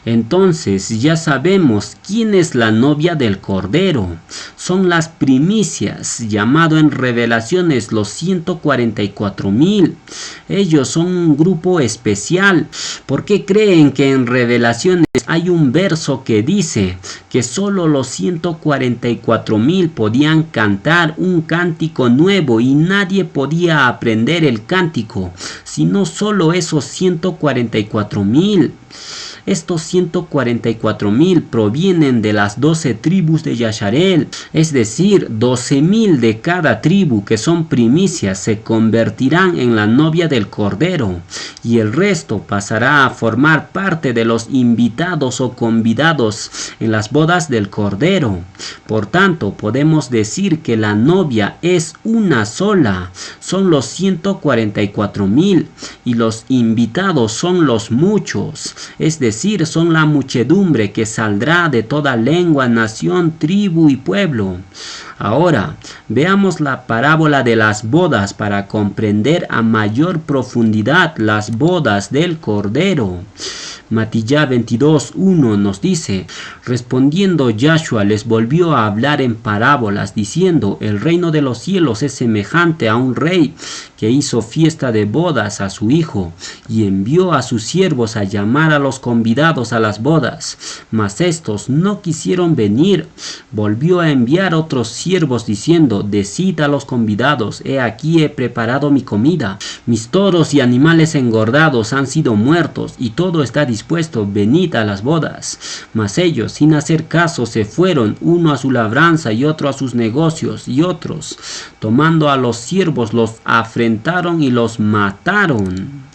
Entonces ya sabemos quién es la novia del Cordero. Son las primicias, llamado en Revelaciones los 144,000. Ellos son un grupo especial. ¿Por qué creen que en Revelaciones hay un verso que dice que solo los 144,000 podían cantar un cántico nuevo y nadie podía aprender el cántico, sino solo esos 144,000? Estos 144,000 provienen de las 12 tribus de Yasharel, es decir, 12,000 de cada tribu que son primicias se convertirán en la novia del Cordero y el resto pasará a formar parte de los invitados o convidados en las bodas del Cordero. Por tanto, podemos decir que la novia es una sola, son los 144,000, y los invitados son los muchos, es decir, son la muchedumbre que saldrá de toda lengua, nación, tribu y pueblo. Ahora, veamos la parábola de las bodas para comprender a mayor profundidad las bodas del Cordero. Matillá 22:1 nos dice: respondiendo Yahshua les volvió a hablar en parábolas, diciendo: el reino de los cielos es semejante a un rey que hizo fiesta de bodas a su hijo, y envió a sus siervos a llamar a los convidados a las bodas, mas estos no quisieron venir. Volvió a enviar otros siervos diciendo: decid a los convidados: he aquí he preparado mi comida, mis toros y animales engordados han sido muertos, y todo está dispuesto, venid a las bodas. Mas ellos, sin hacer caso, se fueron, uno a su labranza y otro a sus negocios, y otros, tomando a los siervos, los afrentaron y los mataron.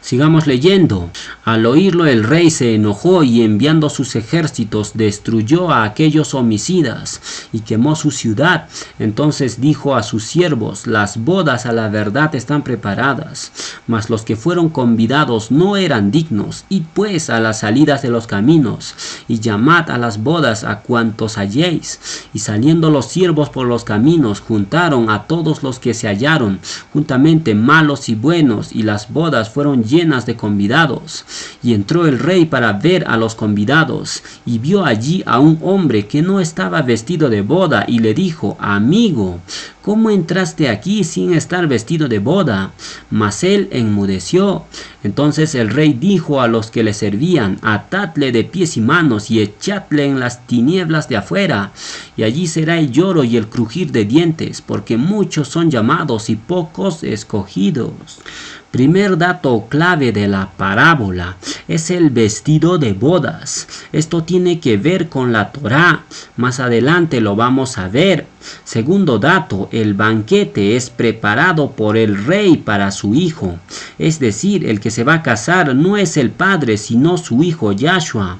Sigamos leyendo. Al oírlo el rey se enojó y enviando sus ejércitos destruyó a aquellos homicidas y quemó su ciudad. Entonces dijo a sus siervos: las bodas a la verdad están preparadas, mas los que fueron convidados no eran dignos. Id pues a las salidas de los caminos y llamad a las bodas a cuantos halléis. Y saliendo los siervos por los caminos juntaron a todos los que se hallaron, juntamente malos y buenos, y las bodas fueron llenas de convidados. Y entró el rey para ver a los convidados, y vio allí a un hombre que no estaba vestido de boda, y le dijo: amigo, ¿cómo entraste aquí sin estar vestido de boda? Mas él enmudeció. Entonces el rey dijo a los que le servían: atadle de pies y manos y echadle en las tinieblas de afuera, y allí será el lloro y el crujir de dientes, porque muchos son llamados y pocos escogidos. Primer dato clave de la parábola es el vestido de bodas. Esto tiene que ver con la Torá. Más adelante lo vamos a ver. Segundo dato, el banquete es preparado por el rey para su hijo. Es decir, el que se va a casar no es el padre, sino su hijo Yahshua.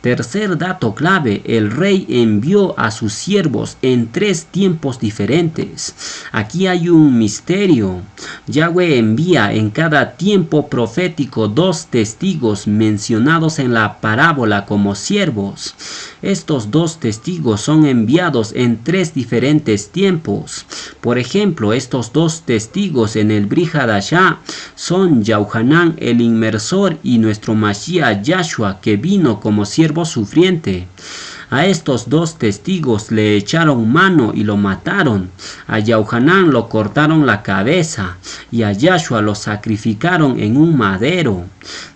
Tercer dato clave, el rey envió a sus siervos en 3 tiempos diferentes. Aquí hay un misterio. Yahweh envía en cada tiempo profético 2 testigos mencionados en la parábola como siervos. Estos 2 testigos son enviados en 3 diferentes tiempos. Por ejemplo, estos 2 testigos en el Brit Hadashah son Yahuanán el inmersor y nuestro Mashiach Yahshua, que vino como siervo sufriente. A estos 2 testigos le echaron mano y lo mataron. A Yahuanán lo cortaron la cabeza y a Yahshua lo sacrificaron en un madero.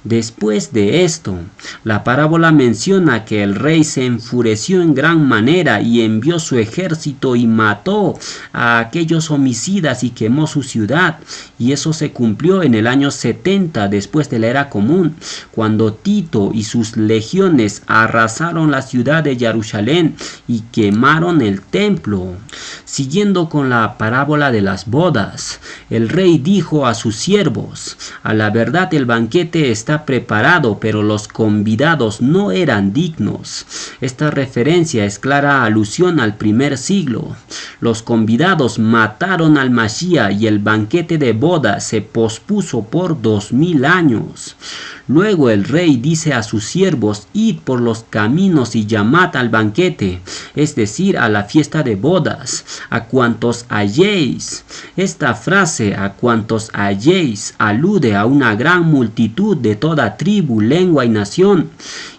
Después de esto, la parábola menciona que el rey se enfureció en gran manera y envió su ejército y mató a aquellos homicidas y quemó su ciudad. Y eso se cumplió en el año 70 después de la era común, cuando Tito y sus legiones arrasaron la ciudad de Jerusalén y quemaron el templo. Siguiendo con la parábola de las bodas, el rey dijo a sus siervos: a la verdad el banquete está preparado, pero los convidados no eran dignos. Esta referencia es clara alusión al primer siglo. Los convidados mataron al Mashiach y el banquete de boda se pospuso por 2000 años. Luego el rey dice a sus siervos: id por los caminos y llamad al banquete, es decir, a la fiesta de bodas, a cuantos halléis. Esta frase, a cuantos halléis, alude a una gran multitud de toda tribu, lengua y nación.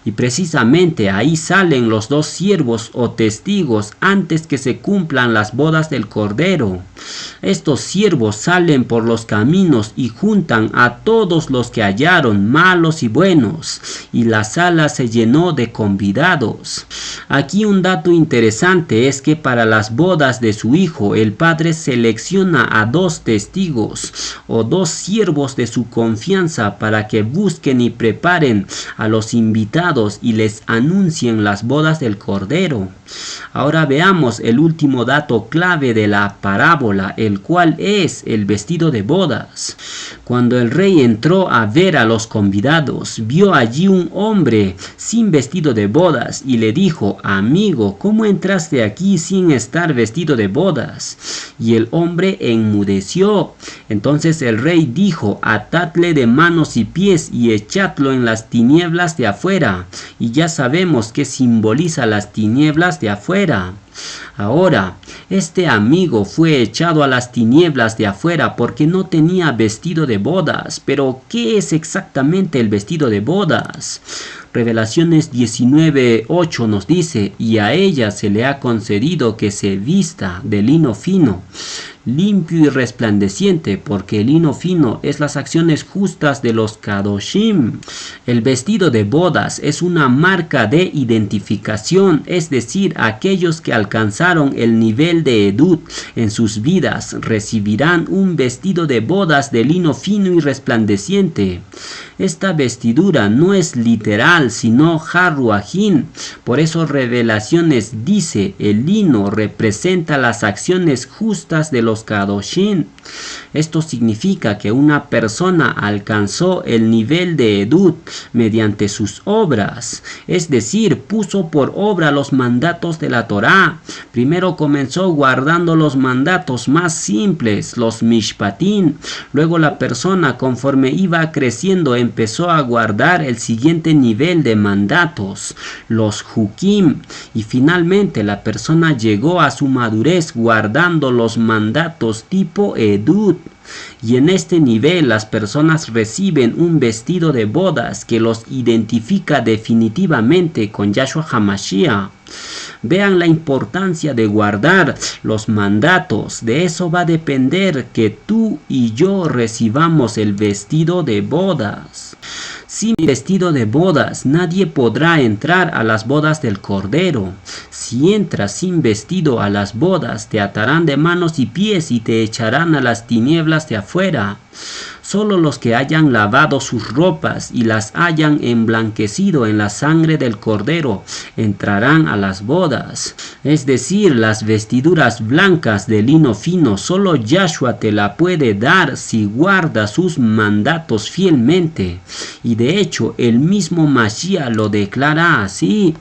Y precisamente ahí salen los 2 siervos o testigos antes que se cumplan las bodas del Cordero. Estos siervos salen por los caminos y juntan a todos los que hallaron, malos y buenos, y la sala se llenó de convidados. Aquí un dato interesante es que para las bodas de su hijo, el padre selecciona a 2 testigos o 2 siervos de su confianza para que busquen y preparen a los invitados y les anuncien las bodas del Cordero. Ahora veamos el último dato clave de la parábola, el cual es el vestido de bodas. Cuando el rey entró a ver a los convidados, vio allí un hombre sin vestido de bodas y le dijo: amigo, ¿cómo entraste aquí sin estar vestido de bodas? Y el hombre enmudeció. Entonces el rey dijo: atadle de manos y pies y echadlo en las tinieblas de afuera. Y ya sabemos que simboliza las tinieblas de afuera. Ahora, este amigo fue echado a las tinieblas de afuera porque no tenía vestido de bodas. Pero, ¿qué es exactamente el vestido de bodas? Revelaciones 19:8 nos dice: y a ella se le ha concedido que se vista de lino fino, limpio y resplandeciente, porque el lino fino es las acciones justas de los Kadoshim. El vestido de bodas es una marca de identificación, es decir, aquellos que alcanzaron el nivel de Edut en sus vidas recibirán un vestido de bodas de lino fino y resplandeciente. Esta vestidura no es literal, sino Haruajin. Por eso Revelaciones dice: el lino representa las acciones justas de los Kadoshim. Esto significa que una persona alcanzó el nivel de Edut mediante sus obras, es decir, puso por obra los mandatos de la Torá. Primero comenzó guardando los mandatos más simples, los Mishpatim. Luego la persona, conforme iba creciendo, empezó a guardar el siguiente nivel de mandatos, los Hukim. Y finalmente la persona llegó a su madurez guardando los mandatos tipo Edut. Y en este nivel las personas reciben un vestido de bodas que los identifica definitivamente con Yahshua HaMashiach. Vean la importancia de guardar los mandatos. De eso va a depender que tú y yo recibamos el vestido de bodas. Sin vestido de bodas, nadie podrá entrar a las bodas del Cordero. Si entras sin vestido a las bodas, te atarán de manos y pies y te echarán a las tinieblas de afuera. Solo los que hayan lavado sus ropas y las hayan emblanquecido en la sangre del Cordero entrarán a las bodas. Es decir, las vestiduras blancas de lino fino solo Yahshua te la puede dar si guardas sus mandatos fielmente. Y de hecho, el mismo Mashiach lo declara así.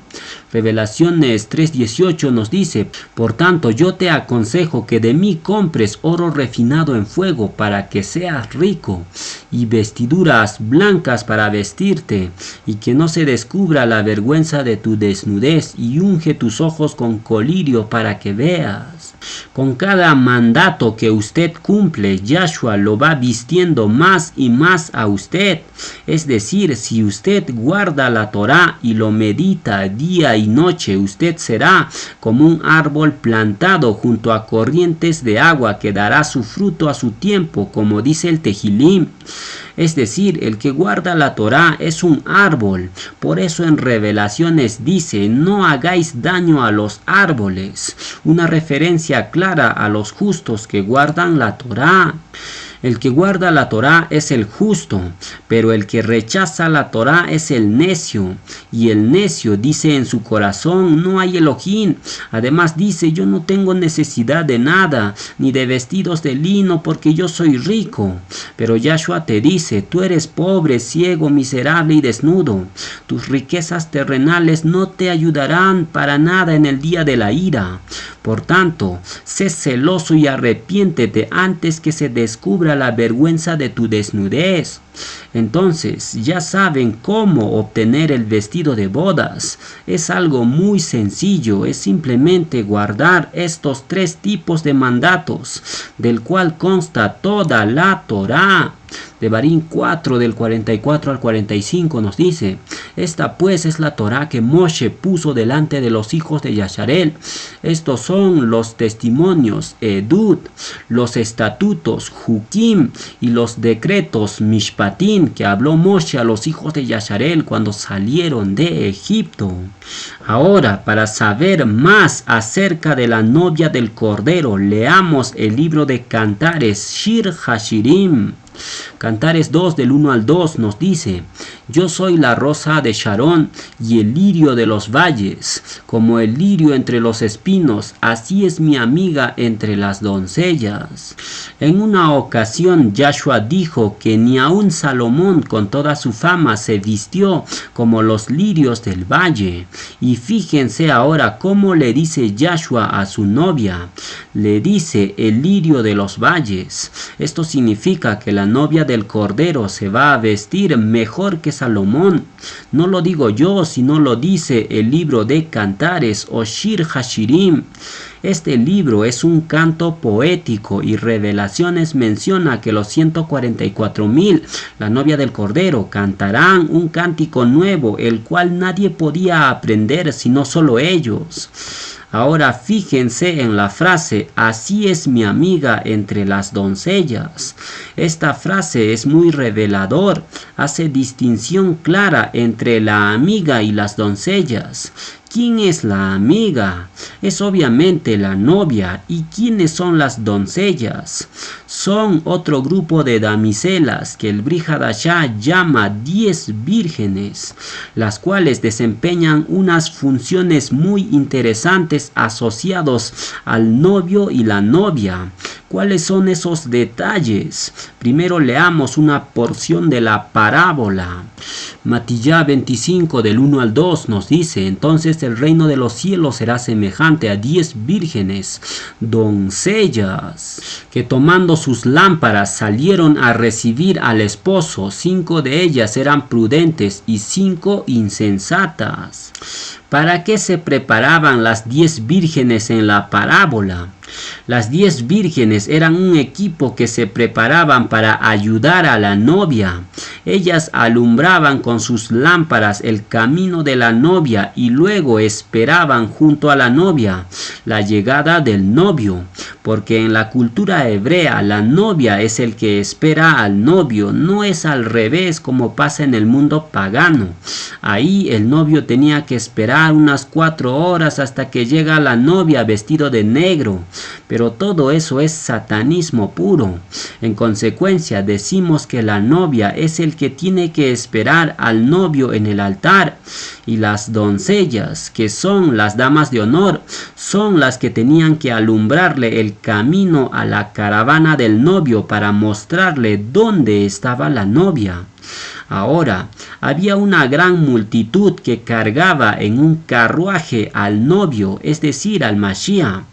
Revelaciones 3:18 nos dice: por tanto yo te aconsejo que de mí compres oro refinado en fuego para que seas rico, y vestiduras blancas para vestirte, y que no se descubra la vergüenza de tu desnudez, y unge tus ojos con colirio para que veas. Con cada mandato que usted cumple, Yahshua lo va vistiendo más y más a usted. Es decir, si usted guarda la Torá y lo medita día y noche, usted será como un árbol plantado junto a corrientes de agua que dará su fruto a su tiempo, como dice el Tehilim. Es decir, el que guarda la Torá es un árbol. Por eso en Revelaciones dice: no hagáis daño a los árboles. Una referencia clara a los justos que guardan la Torá. El que guarda la Torá es el justo, pero el que rechaza la Torá es el necio. Y el necio dice en su corazón: no hay Elohim. Además dice: yo no tengo necesidad de nada, ni de vestidos de lino, porque yo soy rico. Pero Yahshua te dice: tú eres pobre, ciego, miserable y desnudo. Tus riquezas terrenales no te ayudarán para nada en el día de la ira. Por tanto, sé celoso y arrepiéntete antes que se descubra la vergüenza de tu desnudez. Entonces, ya saben cómo obtener el vestido de bodas. Es algo muy sencillo, es simplemente guardar estos 3 tipos de mandatos, del cual consta toda la Torá. Devarim 4 del 44 al 45 nos dice: esta pues es la Torá que Moshe puso delante de los hijos de Yasharel. Estos son los testimonios, Edut, los estatutos, Jukim, y los decretos, Mishpatim, que habló Moshe a los hijos de Yasharel cuando salieron de Egipto. Ahora, para saber más acerca de la novia del Cordero, leamos el libro de Cantares, Shir Hashirim. Cantares 2 del 1 al 2 nos dice: yo soy la rosa de Sharon y el lirio de los valles, como el lirio entre los espinos, así es mi amiga entre las doncellas. En una ocasión Yahshua dijo que ni aun Salomón con toda su fama se vistió como los lirios del valle. Y fíjense ahora cómo le dice Yahshua a su novia. Le dice el lirio de los valles. Esto significa que la novia del Cordero se va a vestir mejor que Salomón. No lo digo yo, sino lo dice el libro de Cantares o Shir Hashirim. Este libro es un canto poético y Revelaciones menciona que los 144,000, la novia del Cordero, cantarán un cántico nuevo, el cual nadie podía aprender sino solo ellos. Ahora fíjense en la frase, así es mi amiga entre las doncellas. Esta frase es muy revelador, hace distinción clara entre la amiga y las doncellas. ¿Quién es la amiga? Es obviamente la novia. ¿Y quiénes son las doncellas? Son otro grupo de damiselas que el Brit Hadashah llama 10 vírgenes, las cuales desempeñan unas funciones muy interesantes asociados al novio y la novia. ¿Cuáles son esos detalles? Primero leamos una porción de la parábola. Matillá 25 del 1 al 2 nos dice: entonces el reino de los cielos será semejante a 10 vírgenes, doncellas, que tomando sus lámparas salieron a recibir al esposo. 5 de ellas eran prudentes y 5 insensatas. ¿Para qué se preparaban las 10 vírgenes en la parábola? Las 10 vírgenes eran un equipo que se preparaban para ayudar a la novia. Ellas alumbraban con sus lámparas el camino de la novia y luego esperaban junto a la novia la llegada del novio. Porque en la cultura hebrea la novia es el que espera al novio, no es al revés como pasa en el mundo pagano. Ahí el novio tenía que esperar unas 4 horas hasta que llega la novia vestido de negro. Pero todo eso es satanismo puro. En consecuencia decimos que la novia es el que tiene que esperar al novio en el altar. Y las doncellas, que son las damas de honor, son las que tenían que alumbrarle el camino a la caravana del novio para mostrarle dónde estaba la novia. Ahora, había una gran multitud que cargaba en un carruaje al novio, es decir, al Mashiach.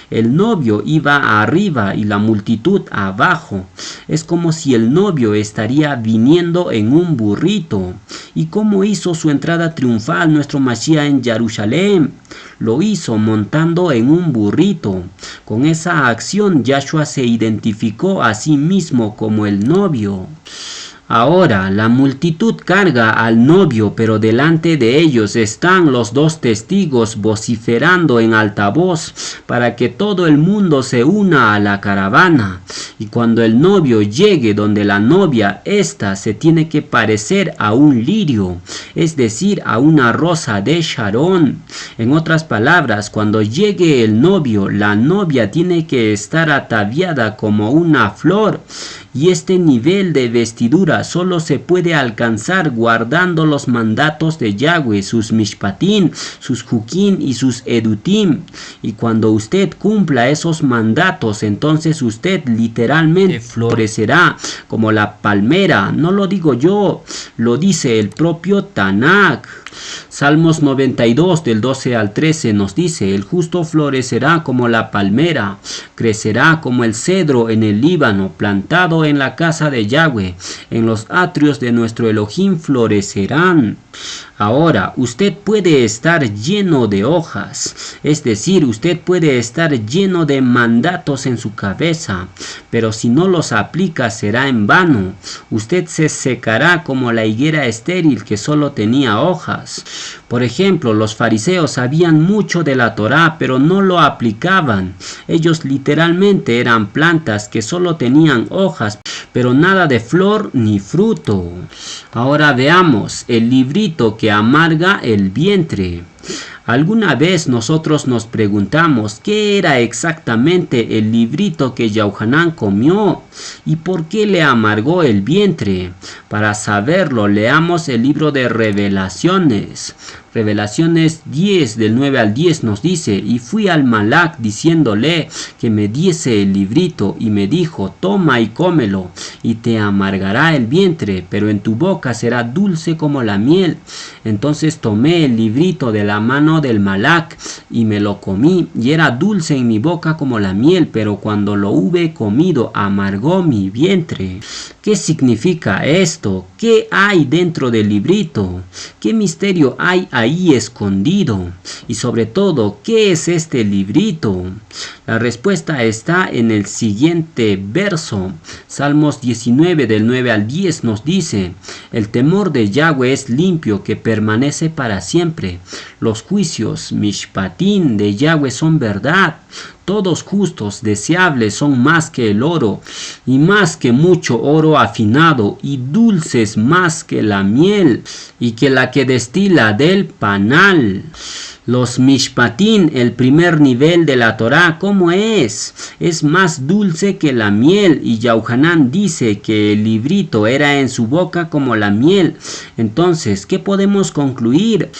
El novio iba arriba y la multitud abajo. Es como si el novio estaría viniendo en un burrito. ¿Y cómo hizo su entrada triunfal nuestro Mashiach en Jerusalén? Lo hizo montando en un burrito. Con esa acción, Yahshua se identificó a sí mismo como el novio. Ahora la multitud carga al novio, pero delante de ellos están los 2 testigos vociferando en altavoz para que todo el mundo se una a la caravana. Y cuando el novio llegue donde la novia, ésta se tiene que parecer a un lirio, es decir, a una rosa de Sharon. En otras palabras, cuando llegue el novio, la novia tiene que estar ataviada como una flor. Y este nivel de vestidura solo se puede alcanzar guardando los mandatos de Yahweh, sus mishpatim, sus jukim y sus edutim. Y cuando usted cumpla esos mandatos, entonces usted literalmente florecerá como la palmera. No lo digo yo, lo dice el propio Tanakh. Salmos 92 del 12 al 13 nos dice: el justo florecerá como la palmera, crecerá como el cedro en el Líbano, plantado en la casa de Yahweh, en los atrios de nuestro Elohim florecerán. Ahora, usted puede estar lleno de hojas, es decir, usted puede estar lleno de mandatos en su cabeza, pero si no los aplica será en vano. Usted se secará como la higuera estéril que solo tenía hojas. Por ejemplo, los fariseos sabían mucho de la Torá, pero no lo aplicaban. Ellos literalmente eran plantas que solo tenían hojas, pero nada de flor ni fruto. Ahora veamos el librito que amarga el vientre. ¿Alguna vez nosotros nos preguntamos qué era exactamente el librito que Yahuanán comió y por qué le amargó el vientre? Para saberlo, leamos el libro de Revelaciones. Revelaciones 10 del 9 al 10 nos dice: y fui al Malak diciéndole que me diese el librito, y me dijo: toma y cómelo, y te amargará el vientre, pero en tu boca será dulce como la miel. Entonces tomé el librito de la mano del Malak y me lo comí, y era dulce en mi boca como la miel, pero cuando lo hube comido amargó mi vientre. ¿Qué significa esto? ¿Qué hay dentro del librito? ¿Qué misterio hay ahí escondido? Y sobre todo, ¿qué es este librito? La respuesta está en el siguiente verso. Salmos 19 del 9 al 10 nos dice: el temor de Yahweh es limpio, que permanece para siempre. Los juicios, mishpatín, de Yahweh son verdad. Todos justos, deseables son más que el oro, y más que mucho oro afinado, y dulces más que la miel, y que la que destila del panal. Los mishpatín, el primer nivel de la Torá, ¿cómo es? Es más dulce que la miel, y Yahuanán dice que el librito era en su boca como la miel. Entonces, ¿qué podemos concluir?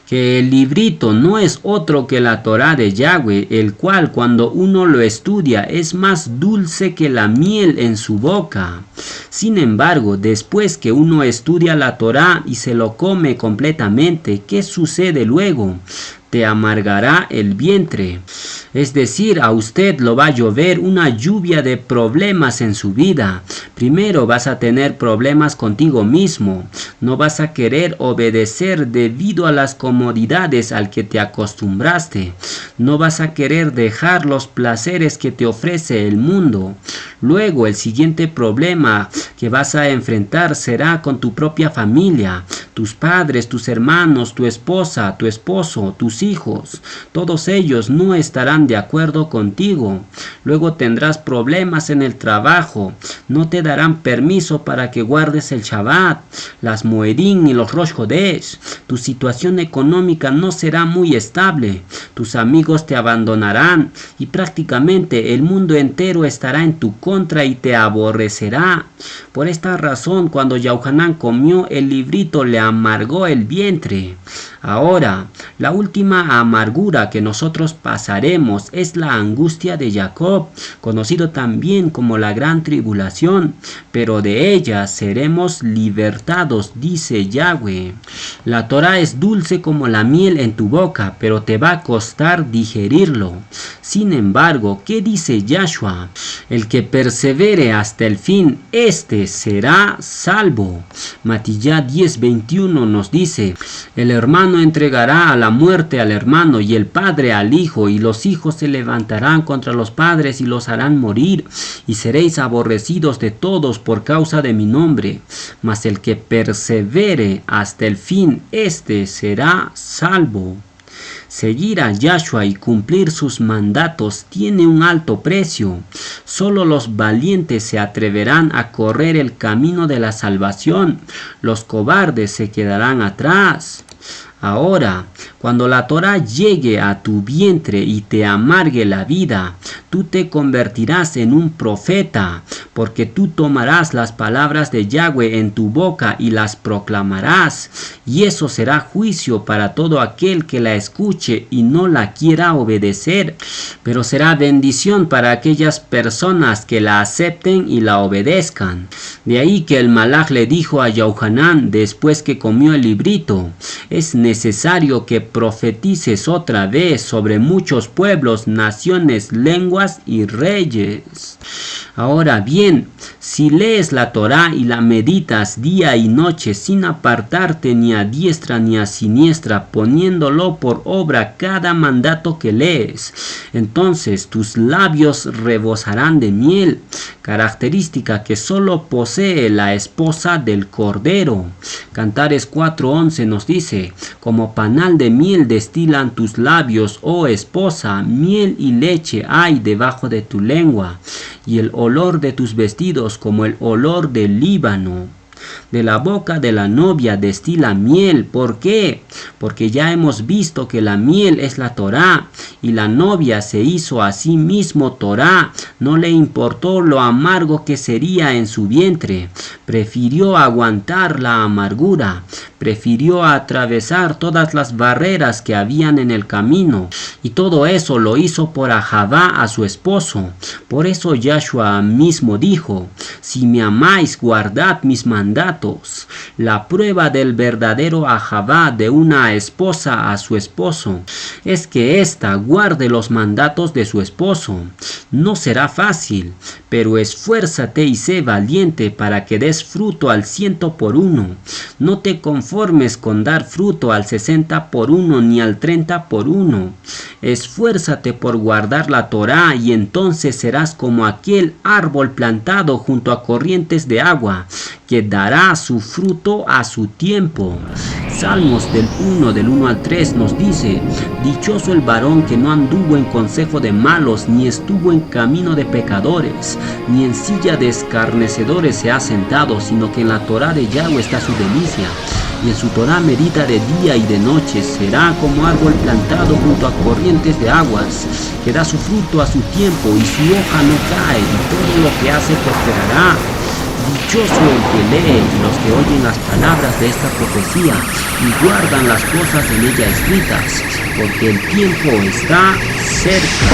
Que el librito no es otro que la Torá de Yahweh, el cual cuando uno lo estudia es más dulce que la miel en su boca. Sin embargo, después que uno estudia la Torá y se lo come completamente, ¿qué sucede luego? Te amargará el vientre. Es decir, a usted lo va a llover una lluvia de problemas en su vida. Primero vas a tener problemas contigo mismo. No vas a querer obedecer debido a las comodidades al que te acostumbraste. No vas a querer dejar los placeres que te ofrece el mundo. Luego, el siguiente problema que vas a enfrentar será con tu propia familia. Tus padres, tus hermanos, tu esposa, tu esposo, tus hijos. Todos ellos no estarán de acuerdo contigo. Luego tendrás problemas en el trabajo. No te darán permiso para que guardes el Shabbat, las Moedim y los Rosh Hodesh. Tu situación económica no será muy estable. Tus amigos te abandonarán y prácticamente el mundo entero estará en tu contra y te aborrecerá. Por esta razón, cuando Yahuanán comió el librito, le amargó el vientre. Ahora, la última amargura que nosotros pasaremos es la angustia de Jacob, conocido también como la gran tribulación, pero de ella seremos libertados, dice Yahweh. La Torá es dulce como la miel en tu boca, pero te va a costar digerirlo. Sin embargo, ¿qué dice Yahshua? El que persevere hasta el fin, este será salvo. Matillá 10:21 nos dice: el hermano entregará a la muerte al hermano, y el padre al hijo, y los hijos se levantarán contra los padres y los harán morir, y seréis aborrecidos de todos por causa de mi nombre. Mas el que persevere hasta el fin, este será salvo. Seguir a Yahshua y cumplir sus mandatos tiene un alto precio. Solo los valientes se atreverán a correr el camino de la salvación. Los cobardes se quedarán atrás. Ahora, cuando la Torá llegue a tu vientre y te amargue la vida, tú te convertirás en un profeta, porque tú tomarás las palabras de Yahweh en tu boca y las proclamarás, y eso será juicio para todo aquel que la escuche y no la quiera obedecer, pero será bendición para aquellas personas que la acepten y la obedezcan. De ahí que el Malach le dijo a Yahuanán después que comió el librito: es necesario necesario que profetices otra vez sobre muchos pueblos, naciones, lenguas y reyes. Ahora bien, si lees la Torá y la meditas día y noche sin apartarte ni a diestra ni a siniestra, poniéndolo por obra cada mandato que lees, entonces tus labios rebosarán de miel, característica que solo posee la esposa del Cordero. Cantares 4:11 nos dice: como panal de miel destilan tus labios, oh esposa, miel y leche hay debajo de tu lengua, y el olor de tus vestidos como el olor del Líbano. De la boca de la novia destila miel. ¿Por qué? Porque ya hemos visto que la miel es la Torá, y la novia se hizo a sí mismo Torá. No le importó lo amargo que sería en su vientre. Prefirió aguantar la amargura. Prefirió atravesar todas las barreras que habían en el camino. Y todo eso lo hizo por Ahavá a su esposo. Por eso Yahshua mismo dijo: si me amáis, guardad mis mandatos. La prueba del verdadero Ahavá de una esposa a su esposo es que ésta guarde los mandatos de su esposo. No será fácil, pero esfuérzate y sé valiente para que des fruto al 100%. No te conformes con dar fruto al 60% ni al 30%. Esfuérzate por guardar la Torá, y entonces serás como aquel árbol plantado junto a corrientes de agua, que dará su fruto a su tiempo. Salmos del 1 al 3 nos dice: dichoso el varón que no anduvo en consejo de malos, ni estuvo en camino de pecadores, ni en silla de escarnecedores se ha sentado, sino que en la Torá de Yahweh está su delicia, y en su Torá medita de día y de noche. Será como árbol plantado junto a corrientes de aguas, que da su fruto a su tiempo, y su hoja no cae, y todo lo que hace prosperará. Dichoso el que lee y los que oyen las palabras de esta profecía y guardan las cosas en ella escritas, porque el tiempo está cerca.